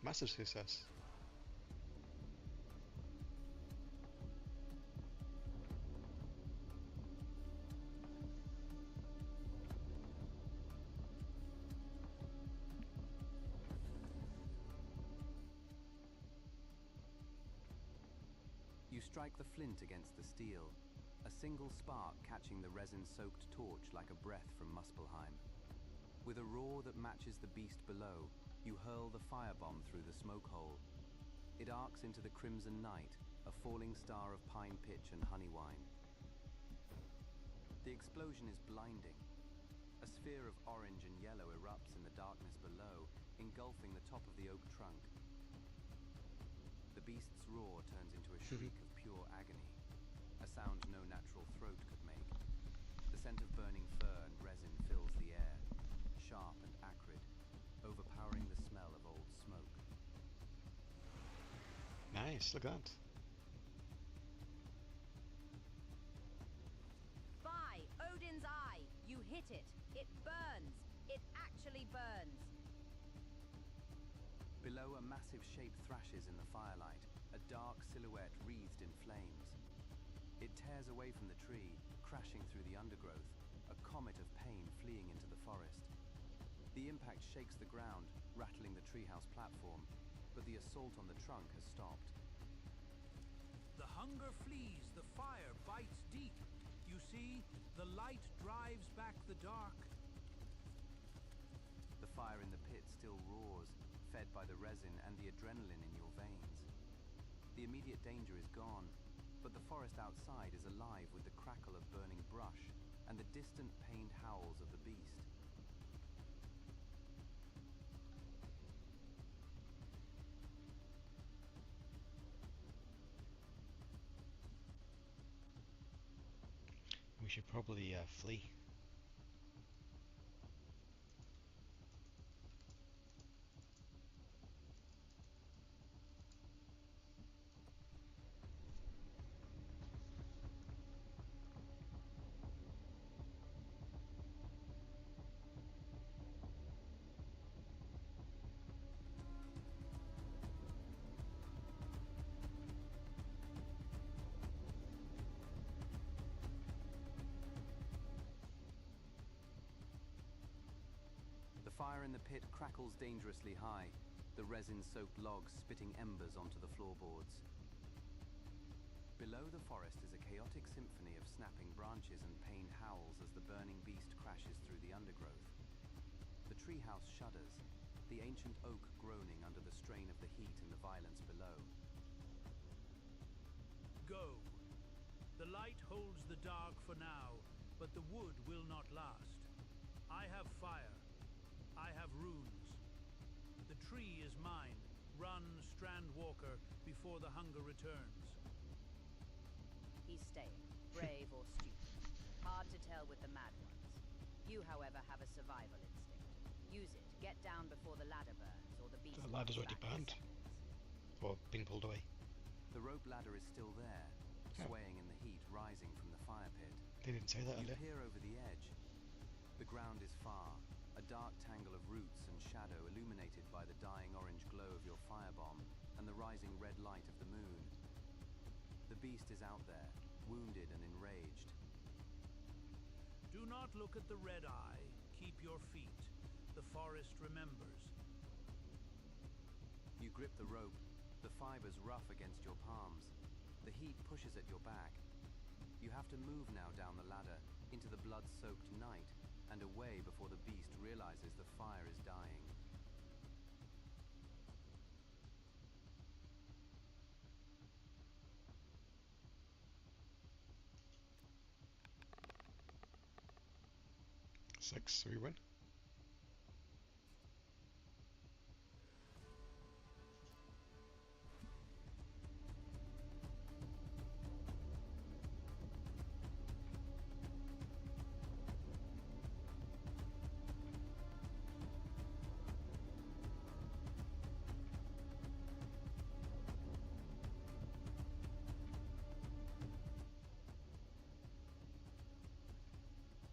[SPEAKER 1] Massive success.
[SPEAKER 3] You strike the flint against the steel, a single spark catching the resin-soaked torch like a breath from Muspelheim. With a roar that matches the beast below, you hurl the firebomb through the smoke hole. It arcs into the crimson night, a falling star of pine pitch and honey wine. The explosion is blinding. A sphere of orange and yellow erupts in the darkness below, engulfing the top of the oak trunk. The beast's roar turns into a shriek of pure agony, a sound no natural throat could make. The scent of burning fur and resin fills the air, sharp and acrid, overpowering the smell of old smoke.
[SPEAKER 1] Nice, look at that.
[SPEAKER 2] By Odin's eye! You hit it! It burns! It actually burns!
[SPEAKER 3] Below, a massive shape thrashes in the firelight, a dark silhouette wreathed in flames. It tears away from the tree, crashing through the undergrowth, a comet of pain fleeing into the forest. The impact shakes the ground, rattling the treehouse platform, but the assault on the trunk has stopped.
[SPEAKER 4] The hunger flees, the fire bites deep. You see, the light drives back the dark.
[SPEAKER 3] The fire in the pit still roars, fed by the resin and the adrenaline in your veins. The immediate danger is gone, but the forest outside is alive with the crackle of burning brush and the distant pained howls of the beast.
[SPEAKER 1] We should probably flee.
[SPEAKER 3] The fire in the pit crackles dangerously high, the resin-soaked logs spitting embers onto the floorboards. Below the forest is a chaotic symphony of snapping branches and pained howls as the burning beast crashes through the undergrowth. The treehouse shudders, the ancient oak groaning under the strain of the heat and the violence below.
[SPEAKER 4] Go. The light holds the dark for now, but the wood will not last. I have fire. I have runes. The tree is mine. Run, Strandwalker, before the hunger returns.
[SPEAKER 2] He's staying, brave or stupid. Hard to tell with the mad ones. You, however, have a survival instinct. Use it. Get down before the ladder burns, or the beast...
[SPEAKER 1] The ladder's already burned. Or being pulled away.
[SPEAKER 3] The rope ladder is still there, swaying in the heat rising from the fire pit.
[SPEAKER 1] They didn't say that
[SPEAKER 3] You
[SPEAKER 1] earlier.
[SPEAKER 3] peer over the edge. The ground is far, a dark tangle of roots and shadow illuminated by the dying orange glow of your firebomb and the rising red light of the moon. The beast is out there, wounded and enraged.
[SPEAKER 4] Do not look at the red eye. Keep your feet. The forest remembers.
[SPEAKER 3] You grip the rope, the fibers rough against your palms. The heat pushes at your back. You have to move now down the ladder, into the blood-soaked night, and away before the beast realizes the fire is dying.
[SPEAKER 1] Six, we win.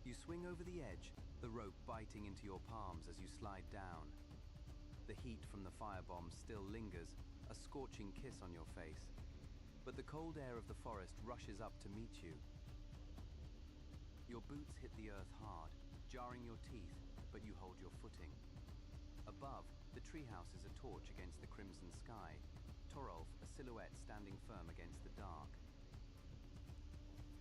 [SPEAKER 3] You swing over the edge, the rope biting into your palms as you slide down. The heat from the firebomb still lingers, a scorching kiss on your face. But the cold air of the forest rushes up to meet you. Your boots hit the earth hard, jarring your teeth, but you hold your footing. Above, the treehouse is a torch against the crimson sky, Torolf a silhouette standing firm against the dark.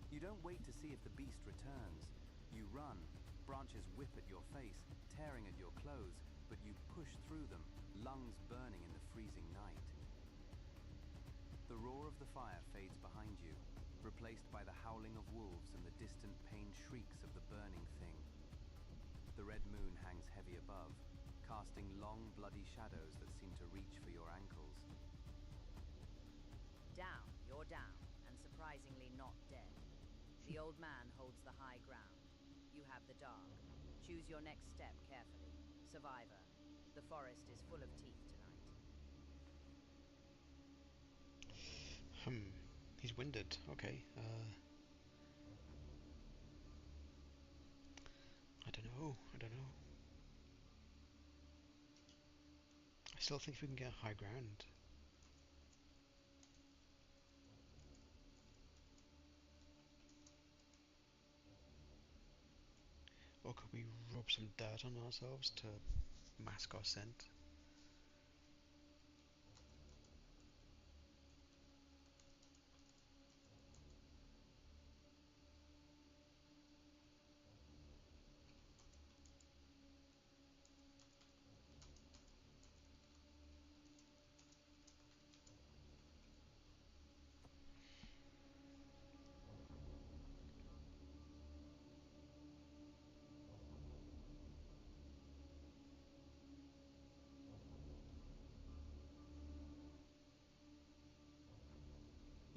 [SPEAKER 3] You don't wait to see if the beast returns. You run, branches whip at your face, tearing at your clothes, but you push through them, lungs burning in the freezing night. The roar of the fire fades behind you, replaced by the howling of wolves and the distant pained shrieks of the burning thing. The red moon hangs heavy above, casting long, bloody shadows that seem to reach for your ankles.
[SPEAKER 2] Down, you're down, and surprisingly not dead. The old man holds the high ground. You have the dark. Choose your next step carefully. Survivor, the forest is full of teeth tonight.
[SPEAKER 1] He's winded. Okay. I don't know. I still think we can get high ground. Or could we rub some dirt on ourselves to mask our scent?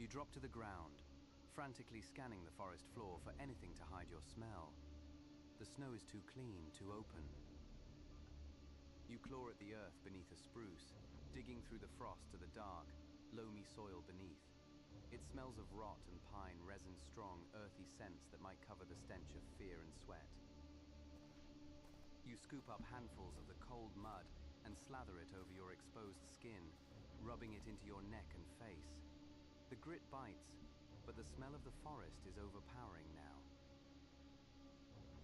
[SPEAKER 3] You drop to the ground, frantically scanning the forest floor for anything to hide your smell. The snow is too clean, too open. You claw at the earth beneath a spruce, digging through the frost to the dark, loamy soil beneath. It smells of rot and pine, resin-strong, earthy scents that might cover the stench of fear and sweat. You scoop up handfuls of the cold mud and slather it over your exposed skin, rubbing it into your neck and face. The grit bites, but the smell of the forest is overpowering now.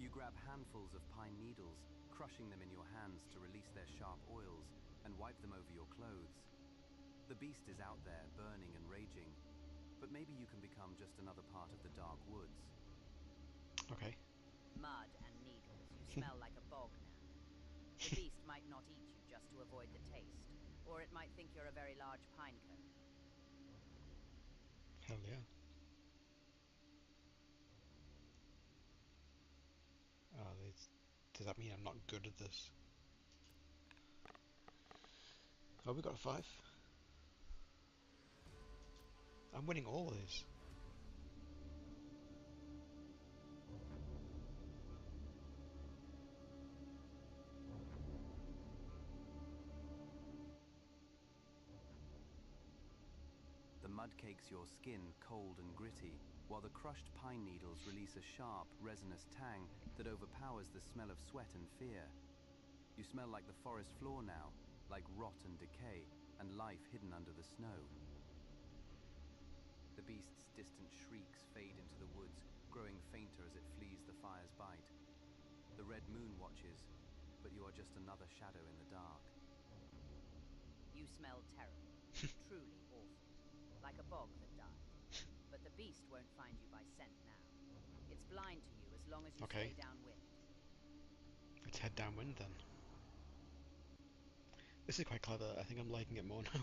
[SPEAKER 3] You grab handfuls of pine needles, crushing them in your hands to release their sharp oils, and wipe them over your clothes. The beast is out there, burning and raging, but maybe you can become just another part of the dark woods.
[SPEAKER 1] Okay.
[SPEAKER 2] Mud and needles. You smell like a bog now. The beast might not eat you just to avoid the taste, or it might think you're a very large pine cone.
[SPEAKER 1] Hell yeah. Does that mean I'm not good at this? Oh, we got a 5. I'm winning all of these.
[SPEAKER 3] The mud cakes your skin cold and gritty, while the crushed pine needles release a sharp, resinous tang that overpowers the smell of sweat and fear. You smell like the forest floor now, like rot and decay, and life hidden under the snow. The beast's distant shrieks fade into the woods, growing fainter as it flees the fire's bite. The red moon watches, but you are just another shadow in the dark.
[SPEAKER 2] You smell terrible. Truly awful. Like a bog that died. But the beast won't find you by scent now. It's blind to you as long as you
[SPEAKER 1] Okay.
[SPEAKER 2] stay downwind.
[SPEAKER 1] Let's head downwind then. This is quite clever. I think I'm liking it more now.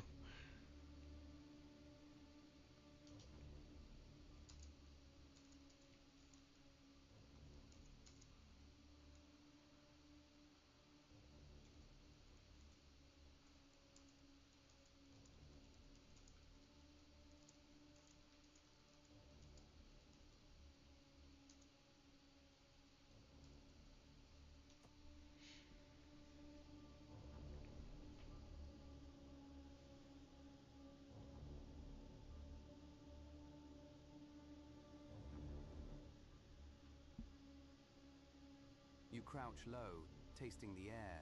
[SPEAKER 3] You crouch low, tasting the air.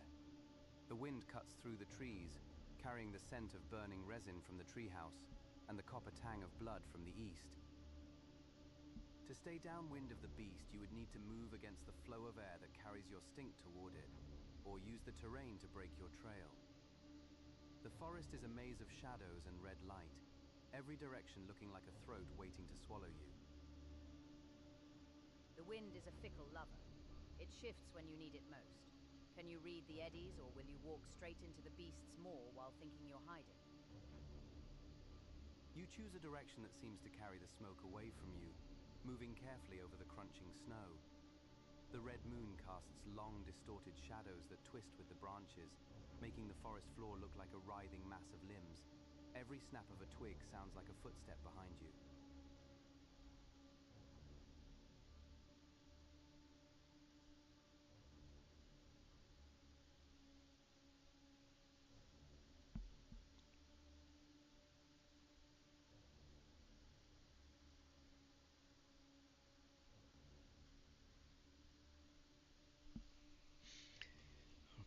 [SPEAKER 3] The wind cuts through the trees, carrying the scent of burning resin from the treehouse and the copper tang of blood from the east. To stay downwind of the beast, you would need to move against the flow of air that carries your stink toward it, or use the terrain to break your trail. The forest is a maze of shadows and red light, every direction looking like a throat waiting to swallow you.
[SPEAKER 2] The wind is a fickle lover. It shifts when you need it most. Can you read the eddies, or will you walk straight into the beast's maw while thinking you're hiding?
[SPEAKER 3] You choose a direction that seems to carry the smoke away from you, moving carefully over the crunching snow. The red moon casts long, distorted shadows that twist with the branches, making the forest floor look like a writhing mass of limbs. Every snap of a twig sounds like a footstep behind you.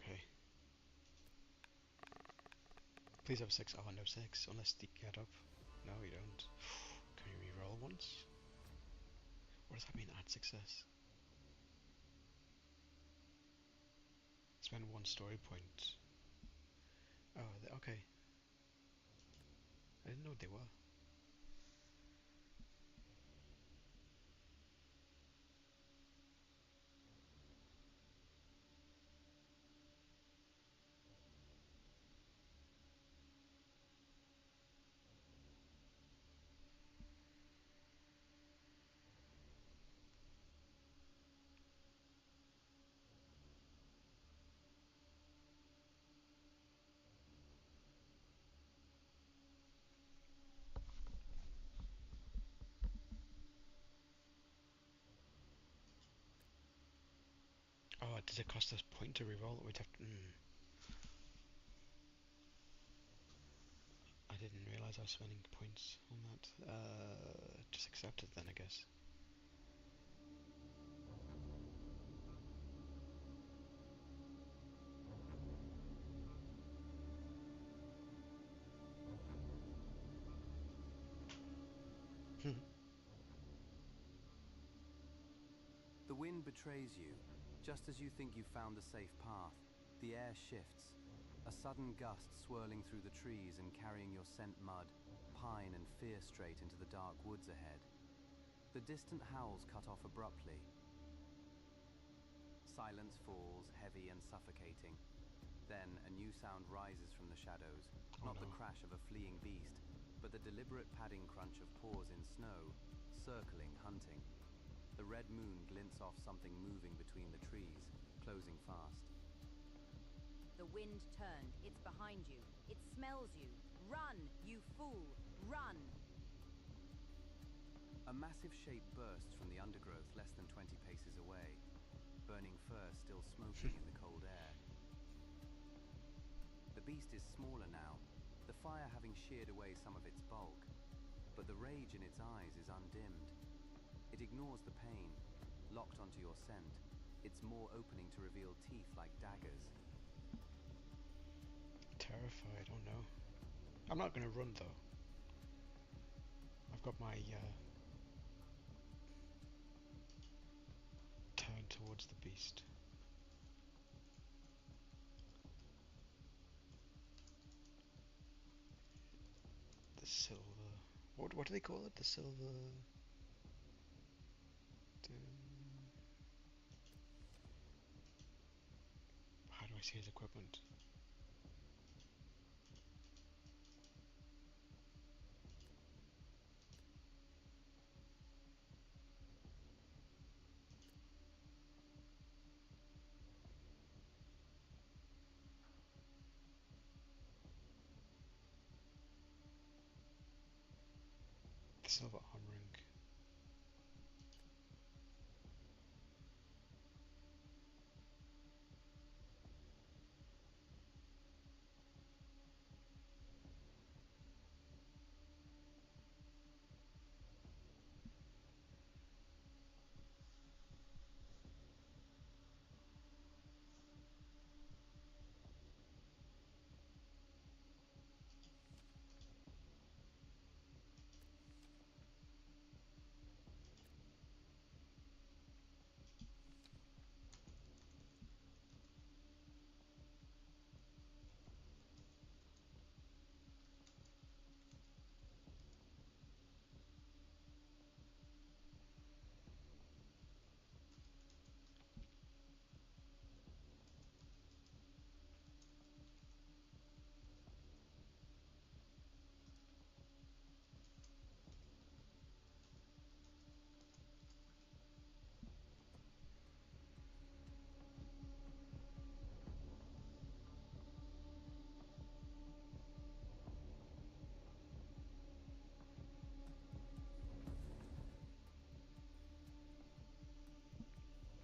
[SPEAKER 1] Okay. Please have 6. Oh, no 6. Unless you get up. No, you don't. Can you re-roll once? What does that mean, add success? Spend 1 story point. Oh, okay. I didn't know what they were. Oh, does it cost us point to reroll? We'd have to. I didn't realise I was spending points on that. Just accept it then, I guess.
[SPEAKER 3] The wind betrays you. Just as you think you've found the safe path, the air shifts. A sudden gust swirling through the trees and carrying your scent mud, pine and fear straight into the dark woods ahead. The distant howls cut off abruptly. Silence falls, heavy and suffocating. Then a new sound rises from the shadows, not the crash of a fleeing beast, but the deliberate padding crunch of paws in snow, circling, hunting. The red moon glints off something moving between the trees, closing fast.
[SPEAKER 2] The wind turned. It's behind you. It smells you. Run, you fool! Run!
[SPEAKER 3] A massive shape bursts from the undergrowth less than 20 paces away, burning fur still smoking in the cold air. The beast is smaller now, the fire having sheared away some of its bulk, but the rage in its eyes is undimmed. It ignores the pain, locked onto your scent, its maw opening to reveal teeth like daggers.
[SPEAKER 1] Terrified, oh no. I'm not going to run though. I've got my turn towards the beast. The silver... What do they call it? The silver... How do I say his equipment? The silver arm ring.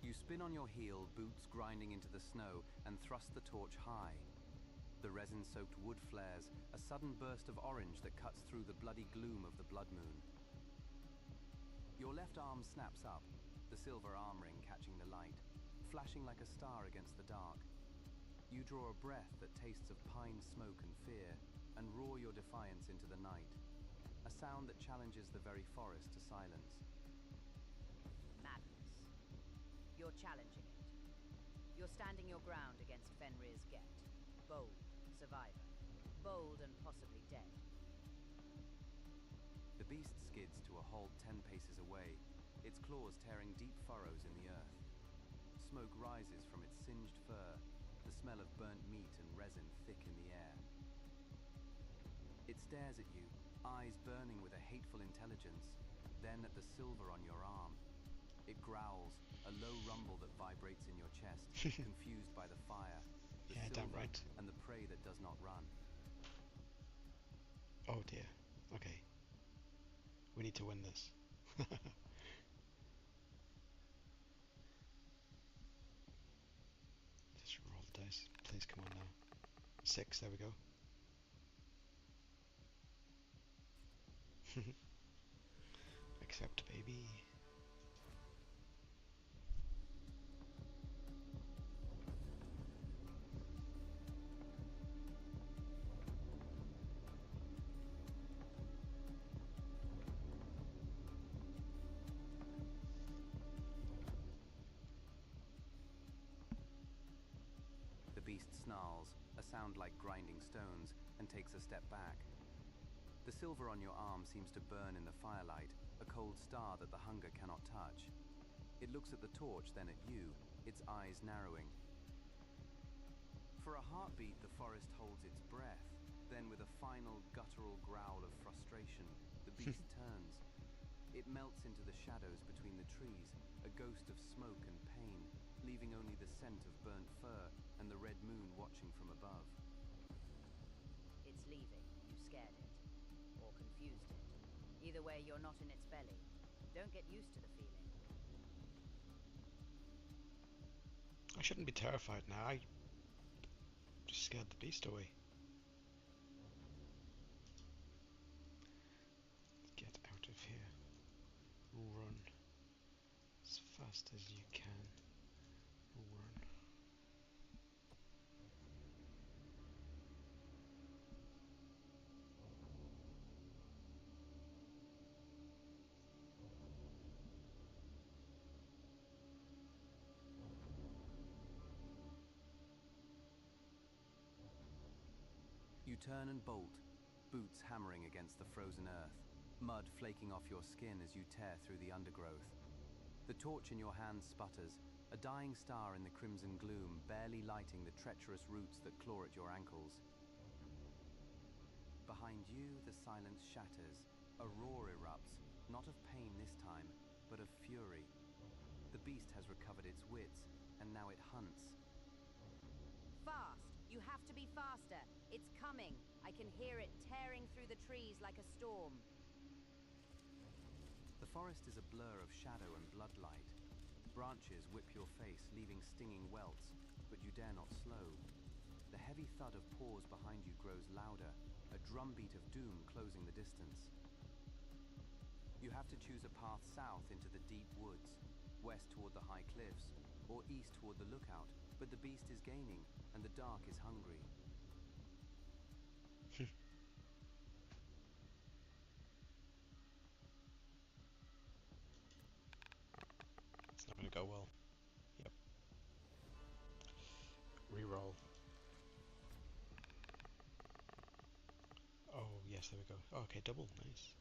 [SPEAKER 3] You spin on your heel, boots grinding into the snow, and thrust the torch high. The resin-soaked wood flares, a sudden burst of orange that cuts through the bloody gloom of the blood moon. Your left arm snaps up, the silver arm ring catching the light, flashing like a star against the dark. You draw a breath that tastes of pine smoke and fear, and roar your defiance into the night. A sound that challenges the very forest to silence.
[SPEAKER 2] Madness. You're challenging it. You're standing your ground against Fenrir's Get. Bold, survivor. Bold and possibly dead.
[SPEAKER 3] The beast skids to a halt 10 paces away, its claws tearing deep furrows in the earth. Smoke rises from its singed fur, the smell of burnt meat and resin thick in the air. It stares at you, eyes burning with a hateful intelligence, then at the silver on your arm. It growls, a low rumble that vibrates in your chest, confused by the fire, the
[SPEAKER 1] Yeah, damn
[SPEAKER 3] silver,
[SPEAKER 1] right.
[SPEAKER 3] and the prey that does not run.
[SPEAKER 1] Oh dear. Okay. We need to win this. Please come on now. 6, there we go. Accept, baby.
[SPEAKER 3] The beast snarls, a sound like grinding stones, and takes a step back. The silver on your arm seems to burn in the firelight, a cold star that the hunger cannot touch. It looks at the torch, then at you, its eyes narrowing. For a heartbeat, the forest holds its breath. Then, with a final guttural growl of frustration, the beast turns. It melts into the shadows between the trees, a ghost of smoke and pain, leaving only the scent of burnt fur and the red moon watching from above.
[SPEAKER 2] It's leaving. You scared it. Or confused it. Either way, you're not in its belly. Don't get used to the feeling.
[SPEAKER 1] I shouldn't be terrified now. I just scared the beast away. Get out of here. Run. As fast as you can. Run.
[SPEAKER 3] You turn and bolt, boots hammering against the frozen earth, mud flaking off your skin as you tear through the undergrowth. The torch in your hand sputters, a dying star in the crimson gloom, barely lighting the treacherous roots that claw at your ankles. Behind you, the silence shatters. A roar erupts, not of pain this time, but of fury. The beast has recovered its wits, and now it hunts.
[SPEAKER 2] Fast! You have to be faster. It's coming. I can hear it tearing through the trees like a storm.
[SPEAKER 3] The forest is a blur of shadow and bloodlight. Branches whip your face, leaving stinging welts, but you dare not slow. The heavy thud of paws behind you grows louder, a drumbeat of doom closing the distance. You have to choose a path south into the deep woods, west toward the high cliffs, or east toward the lookout, but the beast is gaining, and the dark is hungry.
[SPEAKER 1] It's not going to go well. Yep. Reroll. Oh, yes, there we go. Oh, okay, double. Nice.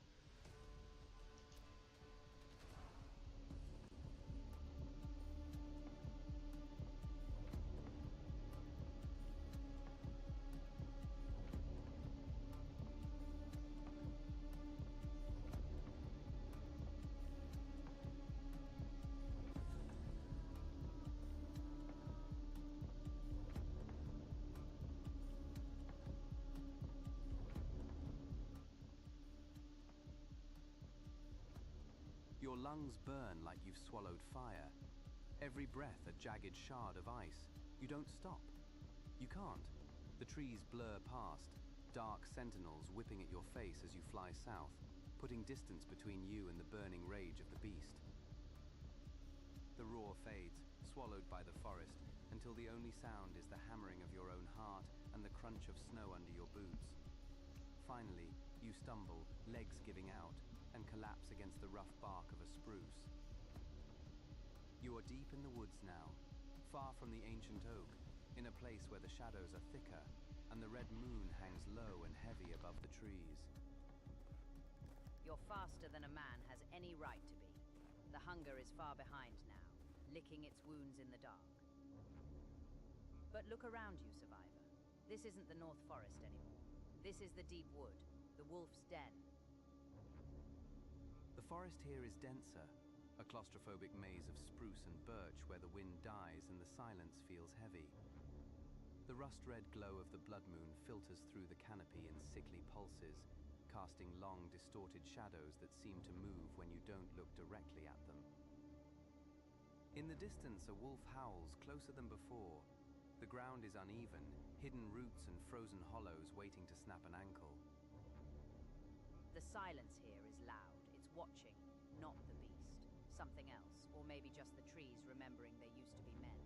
[SPEAKER 3] Your lungs burn like you've swallowed fire. Every breath a jagged shard of ice. You don't stop. You can't. The trees blur past, dark sentinels whipping at your face as you fly south, putting distance between you and the burning rage of the beast. The roar fades, swallowed by the forest, until the only sound is the hammering of your own heart and the crunch of snow under your boots. Finally, you stumble, legs giving out, and collapse against the rough bark of a spruce. You are deep in the woods now, far from the ancient oak, in a place where the shadows are thicker, and the red moon hangs low and heavy above the trees.
[SPEAKER 2] You're faster than a man has any right to be. The hunger is far behind now, licking its wounds in the dark. But look around you, survivor. This isn't the North Forest anymore. This is the deep wood, the wolf's den.
[SPEAKER 3] The forest here is denser, a claustrophobic maze of spruce and birch where the wind dies and the silence feels heavy. The rust-red glow of the blood moon filters through the canopy in sickly pulses, casting long, distorted shadows that seem to move when you don't look directly at them. In the distance, a wolf howls closer than before. The ground is uneven, hidden roots and frozen hollows waiting to snap an ankle.
[SPEAKER 2] The silence here is loud. It's watching, not the beast. Something else, or maybe just the trees remembering they used to be men.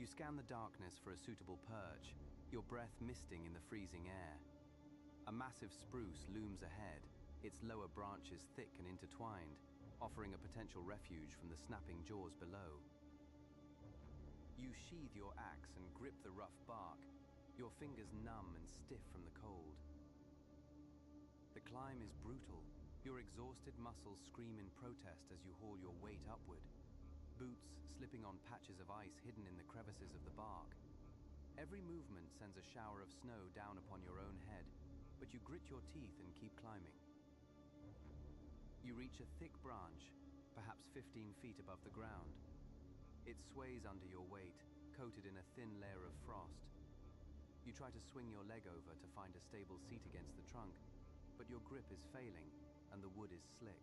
[SPEAKER 3] You scan the darkness for a suitable perch, your breath misting in the freezing air. A massive spruce looms ahead, its lower branches thick and intertwined, offering a potential refuge from the snapping jaws below. You sheathe your axe and grip the rough bark, your fingers numb and stiff from the cold. The climb is brutal. Your exhausted muscles scream in protest as you haul your weight upward. Boots slipping on patches of ice hidden in the crevices of the bark. Every movement sends a shower of snow down upon your own head, but you grit your teeth and keep climbing. You reach a thick branch, perhaps 15 feet above the ground. It sways under your weight, coated in a thin layer of frost. You try to swing your leg over to find a stable seat against the trunk, but your grip is failing and the wood is slick.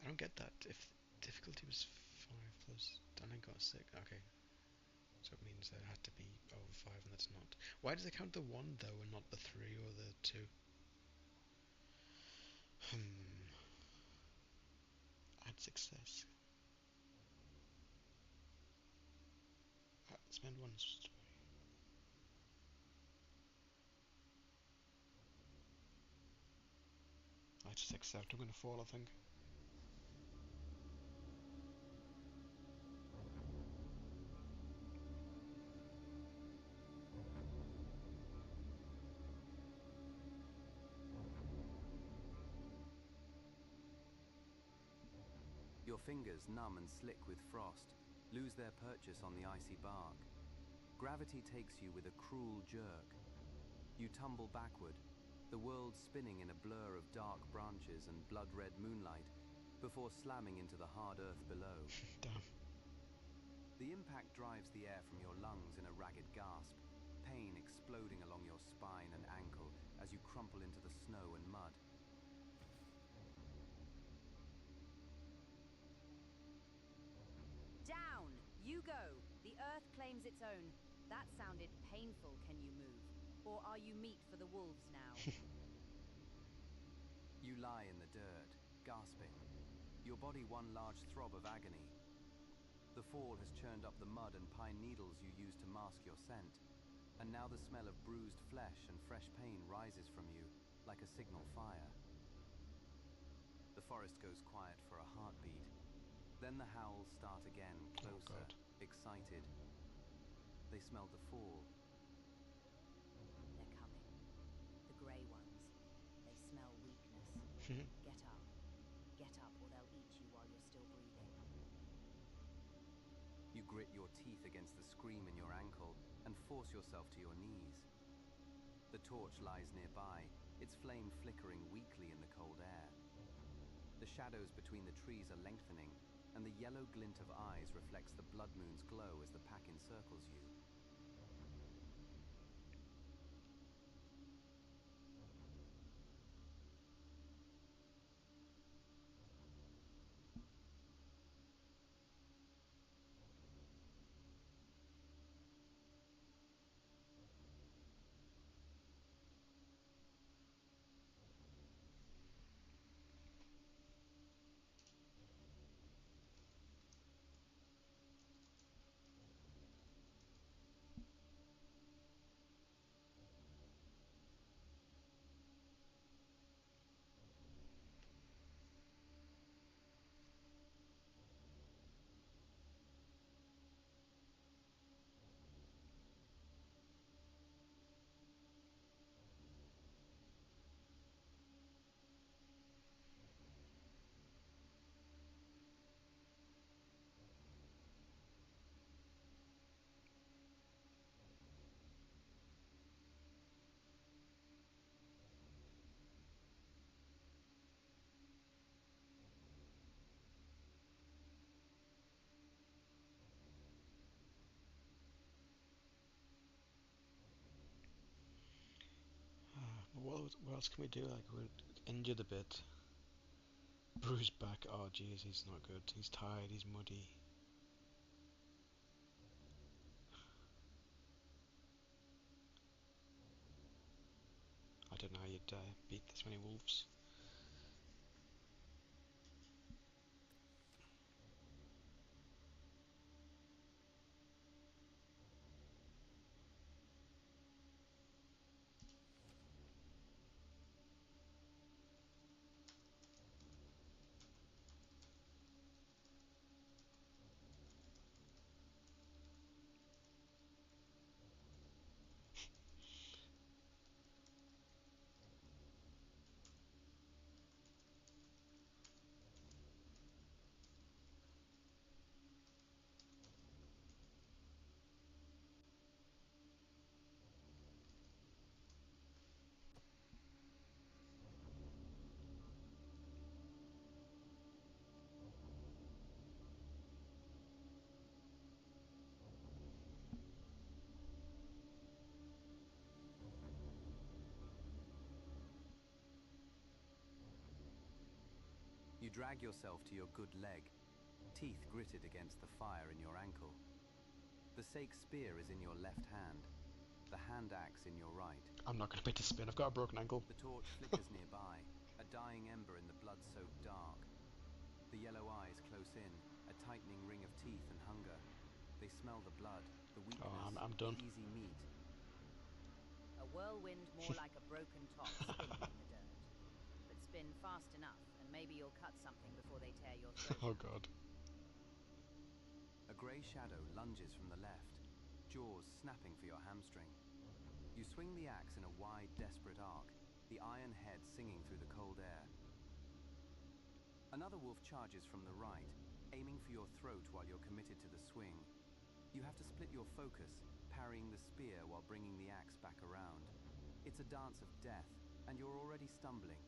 [SPEAKER 1] I don't get that. If difficulty was 5 plus, and I got 6, okay. So it means there had to be over 5 and that's not. Why does it count the 1 though and not the 3 or the 2? Add success. Spend 1 story. I just accept I'm gonna fall, I think.
[SPEAKER 3] Your fingers, numb and slick with frost, lose their purchase on the icy bark. Gravity takes you with a cruel jerk. You tumble backward, the world spinning in a blur of dark branches and blood-red moonlight, before slamming into the hard earth below.
[SPEAKER 1] Damn.
[SPEAKER 3] The impact drives the air from your lungs in a ragged gasp, pain exploding along your spine and ankle as you crumple into the snow and mud.
[SPEAKER 2] Down! You go! The earth claims its own. That sounded painful. Can you move? Or are you meat for the wolves now?
[SPEAKER 3] You lie in the dirt, gasping, your body one large throb of agony. The fall has churned up the mud and pine needles you used to mask your scent, and now the smell of bruised flesh and fresh pain rises from you like a signal fire. The forest goes quiet for a heartbeat. Then the howls start again, closer, excited. They smelled the fall.
[SPEAKER 2] They're coming. The grey ones. They smell weakness. Get up. Get up or they'll eat you while you're still breathing.
[SPEAKER 3] You grit your teeth against the scream in your ankle and force yourself to your knees. The torch lies nearby, its flame flickering weakly in the cold air. The shadows between the trees are lengthening, and the yellow glint of eyes reflects the blood moon's glow as the pack encircles you.
[SPEAKER 1] what else can we do? Like, we're injured a bit. Bruised back. Oh jeez, he's not good. He's tired. He's muddy. I don't know how you'd beat this many wolves.
[SPEAKER 3] You drag yourself to your good leg, teeth gritted against the fire in your ankle. The Sake spear is in your left hand, the hand axe in your right.
[SPEAKER 1] I'm not going to make a spin. I've got a broken ankle.
[SPEAKER 3] The torch flickers nearby, a dying ember in the blood-soaked dark. The yellow eyes close in, a tightening ring of teeth and hunger. They smell the blood, the weakness,
[SPEAKER 1] I'm done.
[SPEAKER 3] the easy meat.
[SPEAKER 2] A whirlwind more like a broken top spinning in the dirt. But spin fast enough, and maybe you'll cut something before they tear your throat
[SPEAKER 1] Oh
[SPEAKER 2] out.
[SPEAKER 1] god.
[SPEAKER 3] A grey shadow lunges from the left, jaws snapping for your hamstring. You swing the axe in a wide, desperate arc, the iron head singing through the cold air. Another wolf charges from the right, aiming for your throat while you're committed to the swing. You have to split your focus, parrying the spear while bringing the axe back around. It's a dance of death, and you're already stumbling.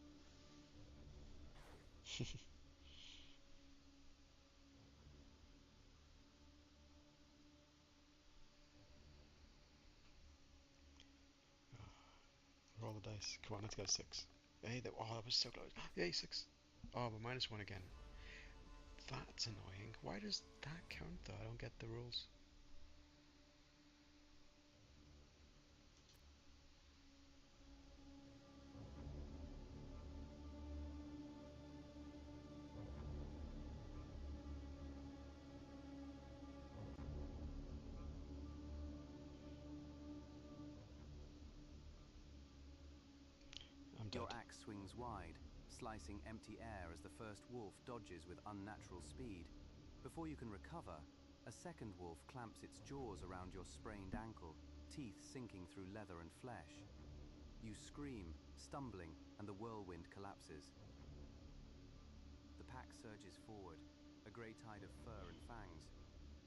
[SPEAKER 1] Roll the dice. Come on, let's go 6. Hey, oh, that was so close. Yay, 6. Oh, but -1 again. That's annoying. Why does that count though? I don't get the rules. I'm dead.
[SPEAKER 3] Your axe swings wide, slicing empty air as the first wolf dodges with unnatural speed. Before you can recover, a second wolf clamps its jaws around your sprained ankle, teeth sinking through leather and flesh. You scream, stumbling, and the whirlwind collapses. The pack surges forward, a grey tide of fur and fangs.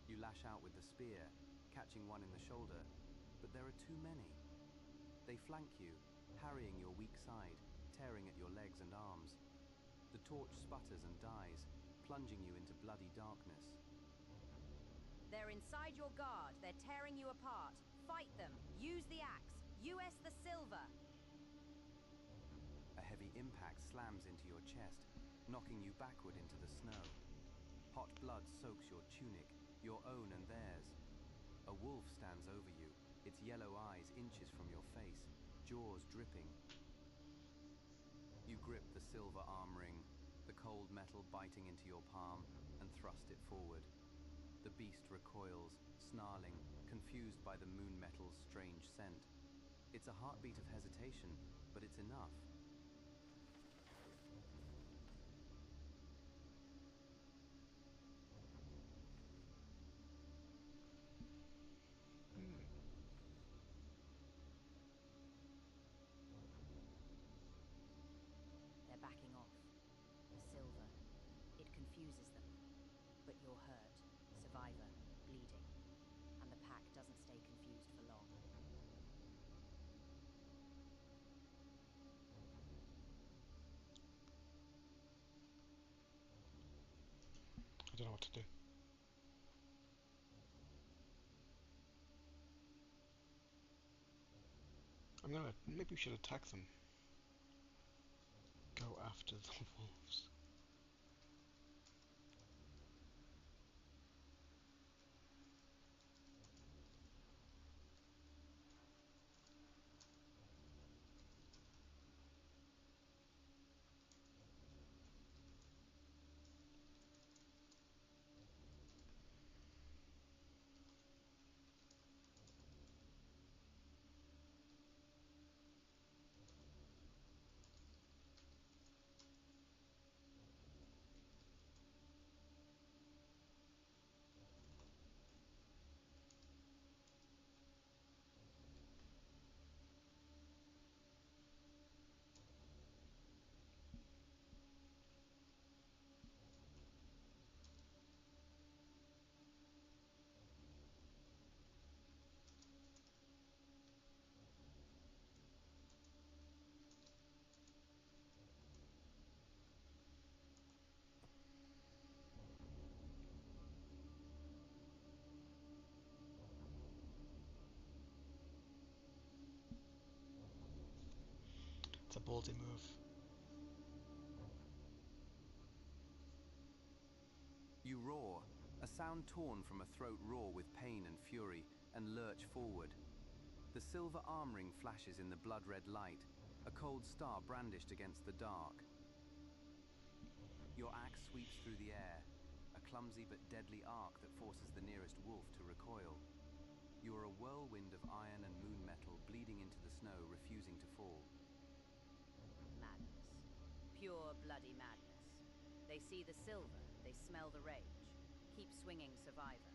[SPEAKER 3] You lash out with the spear, catching one in the shoulder, but there are too many. They flank you, harrying your weak side, tearing at your legs and arms. The torch sputters and dies, plunging you into bloody darkness.
[SPEAKER 2] They're inside your guard. They're tearing you apart. Fight them. Use the axe. US the silver.
[SPEAKER 3] A heavy impact slams into your chest, knocking you backward into the snow. Hot blood soaks your tunic, your own and theirs. A wolf stands over you, its yellow eyes inches from your face, jaws dripping. You grip the silver arm ring, the cold metal biting into your palm, and thrust it forward. The beast recoils, snarling, confused by the moon metal's strange scent. It's a heartbeat of hesitation, but it's enough.
[SPEAKER 2] They're backing off. Silver. It confuses them. But you're hurt, survivor, bleeding. And the pack doesn't stay confused for long.
[SPEAKER 1] I don't know what to do. Maybe we should attack them. after the wolves. It's a ballsy move.
[SPEAKER 3] You roar, a sound torn from a throat raw with pain and fury, and lurch forward. The silver arm ring flashes in the blood-red light, a cold star brandished against the dark. Your axe sweeps through the air, a clumsy but deadly arc that forces the nearest wolf to recoil. You are a whirlwind of iron and moon metal bleeding into the snow, refusing to fall.
[SPEAKER 2] Madness. Pure bloody madness. They see the silver, they smell the rage. Keep swinging, survivor.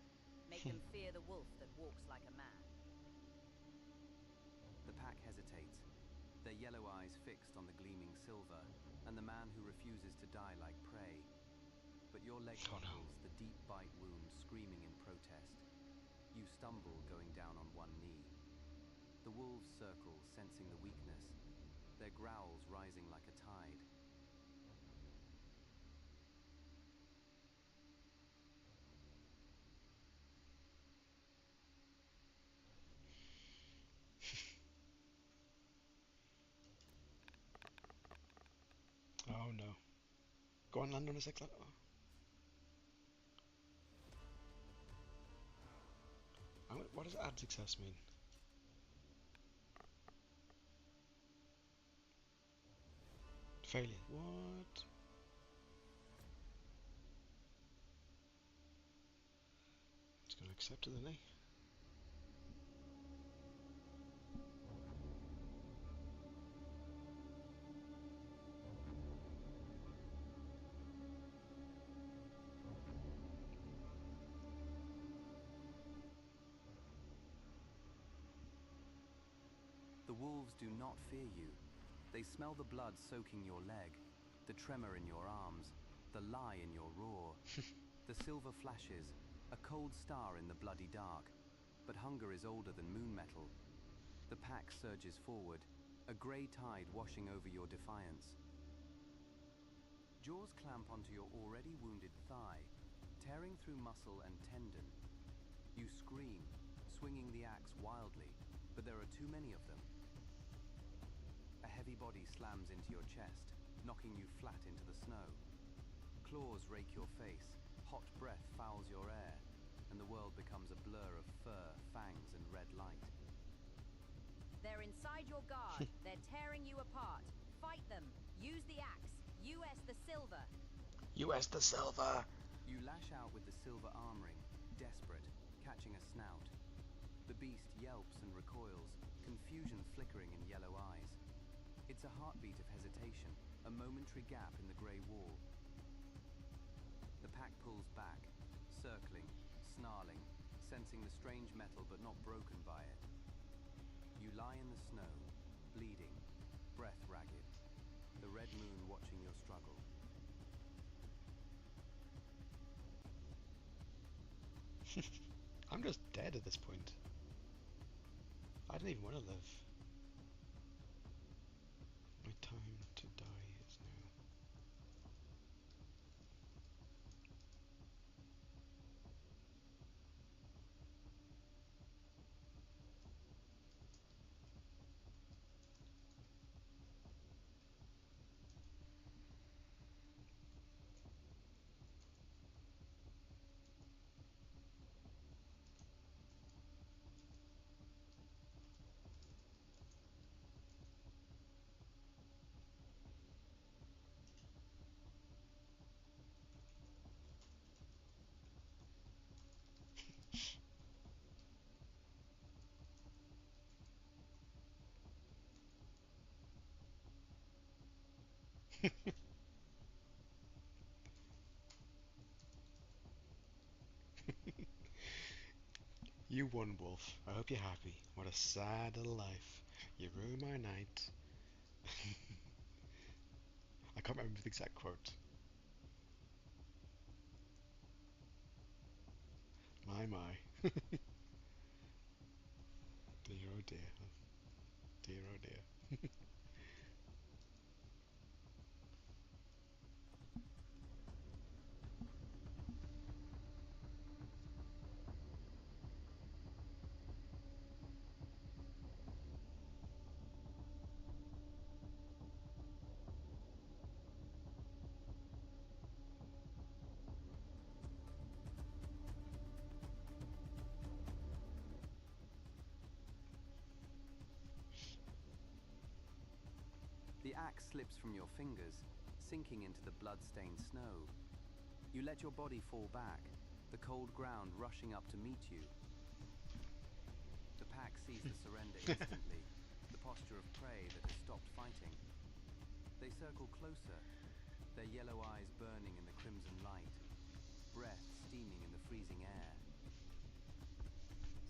[SPEAKER 2] Make them fear the wolf that walks like a man.
[SPEAKER 3] The pack hesitates, their yellow eyes fixed on the gleaming silver, and the man who refuses to die like prey. But your leg buckles, the deep bite wound screaming in protest. You stumble, going down on one knee. The wolves circle, sensing the weakness, their growls rising like a tide.
[SPEAKER 1] Oh no. Go on, land on a 6 letter. What does add success mean? Failure. What? It's gonna accept it, isn't he?
[SPEAKER 3] The wolves do not fear you. They smell the blood soaking your leg, the tremor in your arms, the lie in your roar. The silver flashes, a cold star in the bloody dark. But hunger is older than moon metal. The pack surges forward, a grey tide washing over your defiance. Jaws clamp onto your already wounded thigh, tearing through muscle and tendon. You scream, swinging the axe wildly, but there are too many of them. A heavy body slams into your chest, knocking you flat into the snow. Claws rake your face, hot breath fouls your air, and the world becomes a blur of fur, fangs, and red light.
[SPEAKER 2] They're inside your guard. They're tearing you apart. Fight them. Use the axe. US the silver.
[SPEAKER 1] US the silver!
[SPEAKER 3] You lash out with the silver arm ring, desperate, catching a snout. The beast yelps and recoils, confusion flickering in yellow eyes. It's a heartbeat of hesitation, a momentary gap in the grey wall. The pack pulls back, circling, snarling, sensing the strange metal but not broken by it. You lie in the snow, bleeding, breath ragged, the red moon watching your struggle.
[SPEAKER 1] I'm just dead at this point. I don't even want to live. My time to die is now. You won, Wolf. I hope you're happy. What a sad little life. You ruined my night. I can't remember the exact quote. My. Dear oh dear. Dear oh dear.
[SPEAKER 3] The axe slips from your fingers, sinking into the blood-stained snow. You let your body fall back, the cold ground rushing up to meet you. The pack sees the surrender instantly, the posture of prey that has stopped fighting. They circle closer, their yellow eyes burning in the crimson light, breath steaming in the freezing air.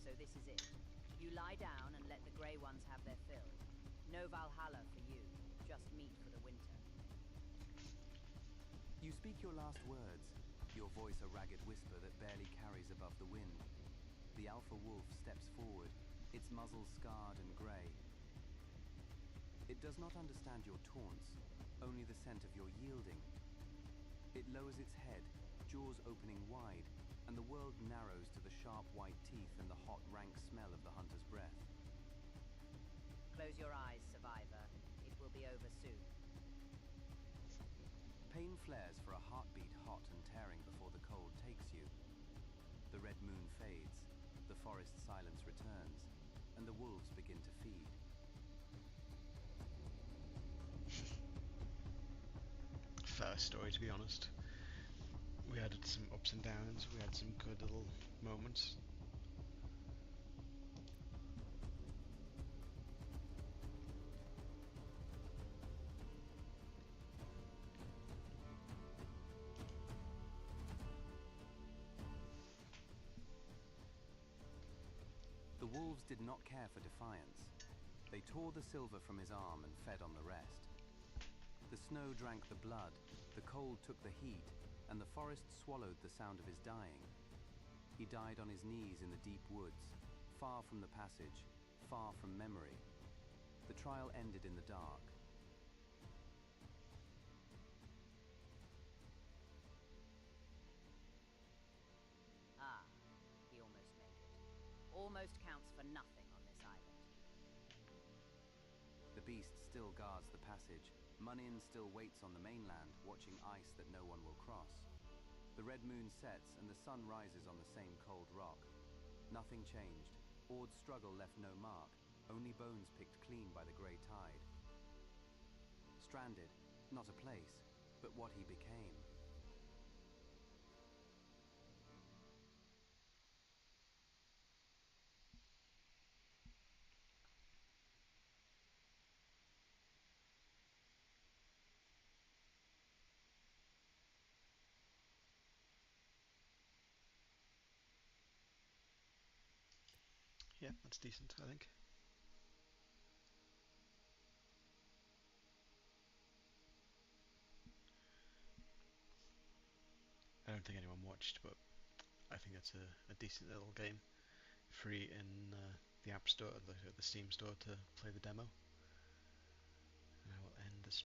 [SPEAKER 2] So this is it. You lie down and let the Grey Ones have their fill. No Valhalla for you, just meat for the winter.
[SPEAKER 3] You speak your last words, your voice a ragged whisper that barely carries above the wind. The alpha wolf steps forward, its muzzle scarred and grey. It does not understand your taunts, only the scent of your yielding. It lowers its head, jaws opening wide, and the world narrows to the sharp white teeth and the hot, rank smell of the hunter's breath.
[SPEAKER 2] Close your eyes, survivor. It will be over soon.
[SPEAKER 3] Pain flares for a heartbeat hot and tearing before the cold takes you. The red moon fades, the forest silence returns, and the wolves begin to feed.
[SPEAKER 1] First story, to be honest. We had some ups and downs, we had some good little moments.
[SPEAKER 3] The wolves did not care for defiance. They tore the silver from his arm and fed on the rest. The snow drank the blood, the cold took the heat, and the forest swallowed the sound of his dying. He died on his knees in the deep woods, far from the passage, far from memory. The trial ended in the dark.
[SPEAKER 2] Ah, he almost made it. Almost counts for nothing on this island.
[SPEAKER 3] The beast still guards the passage. Munin still waits on the mainland, watching ice that no one will cross. The red moon sets and the sun rises on the same cold rock. Nothing changed. Ord's struggle left no mark, only bones picked clean by the grey tide. Stranded, not a place, but what he became.
[SPEAKER 1] Yeah, that's decent, I think. I don't think anyone watched, but I think it's a decent little game. Free in the App Store, the Steam Store to play the demo.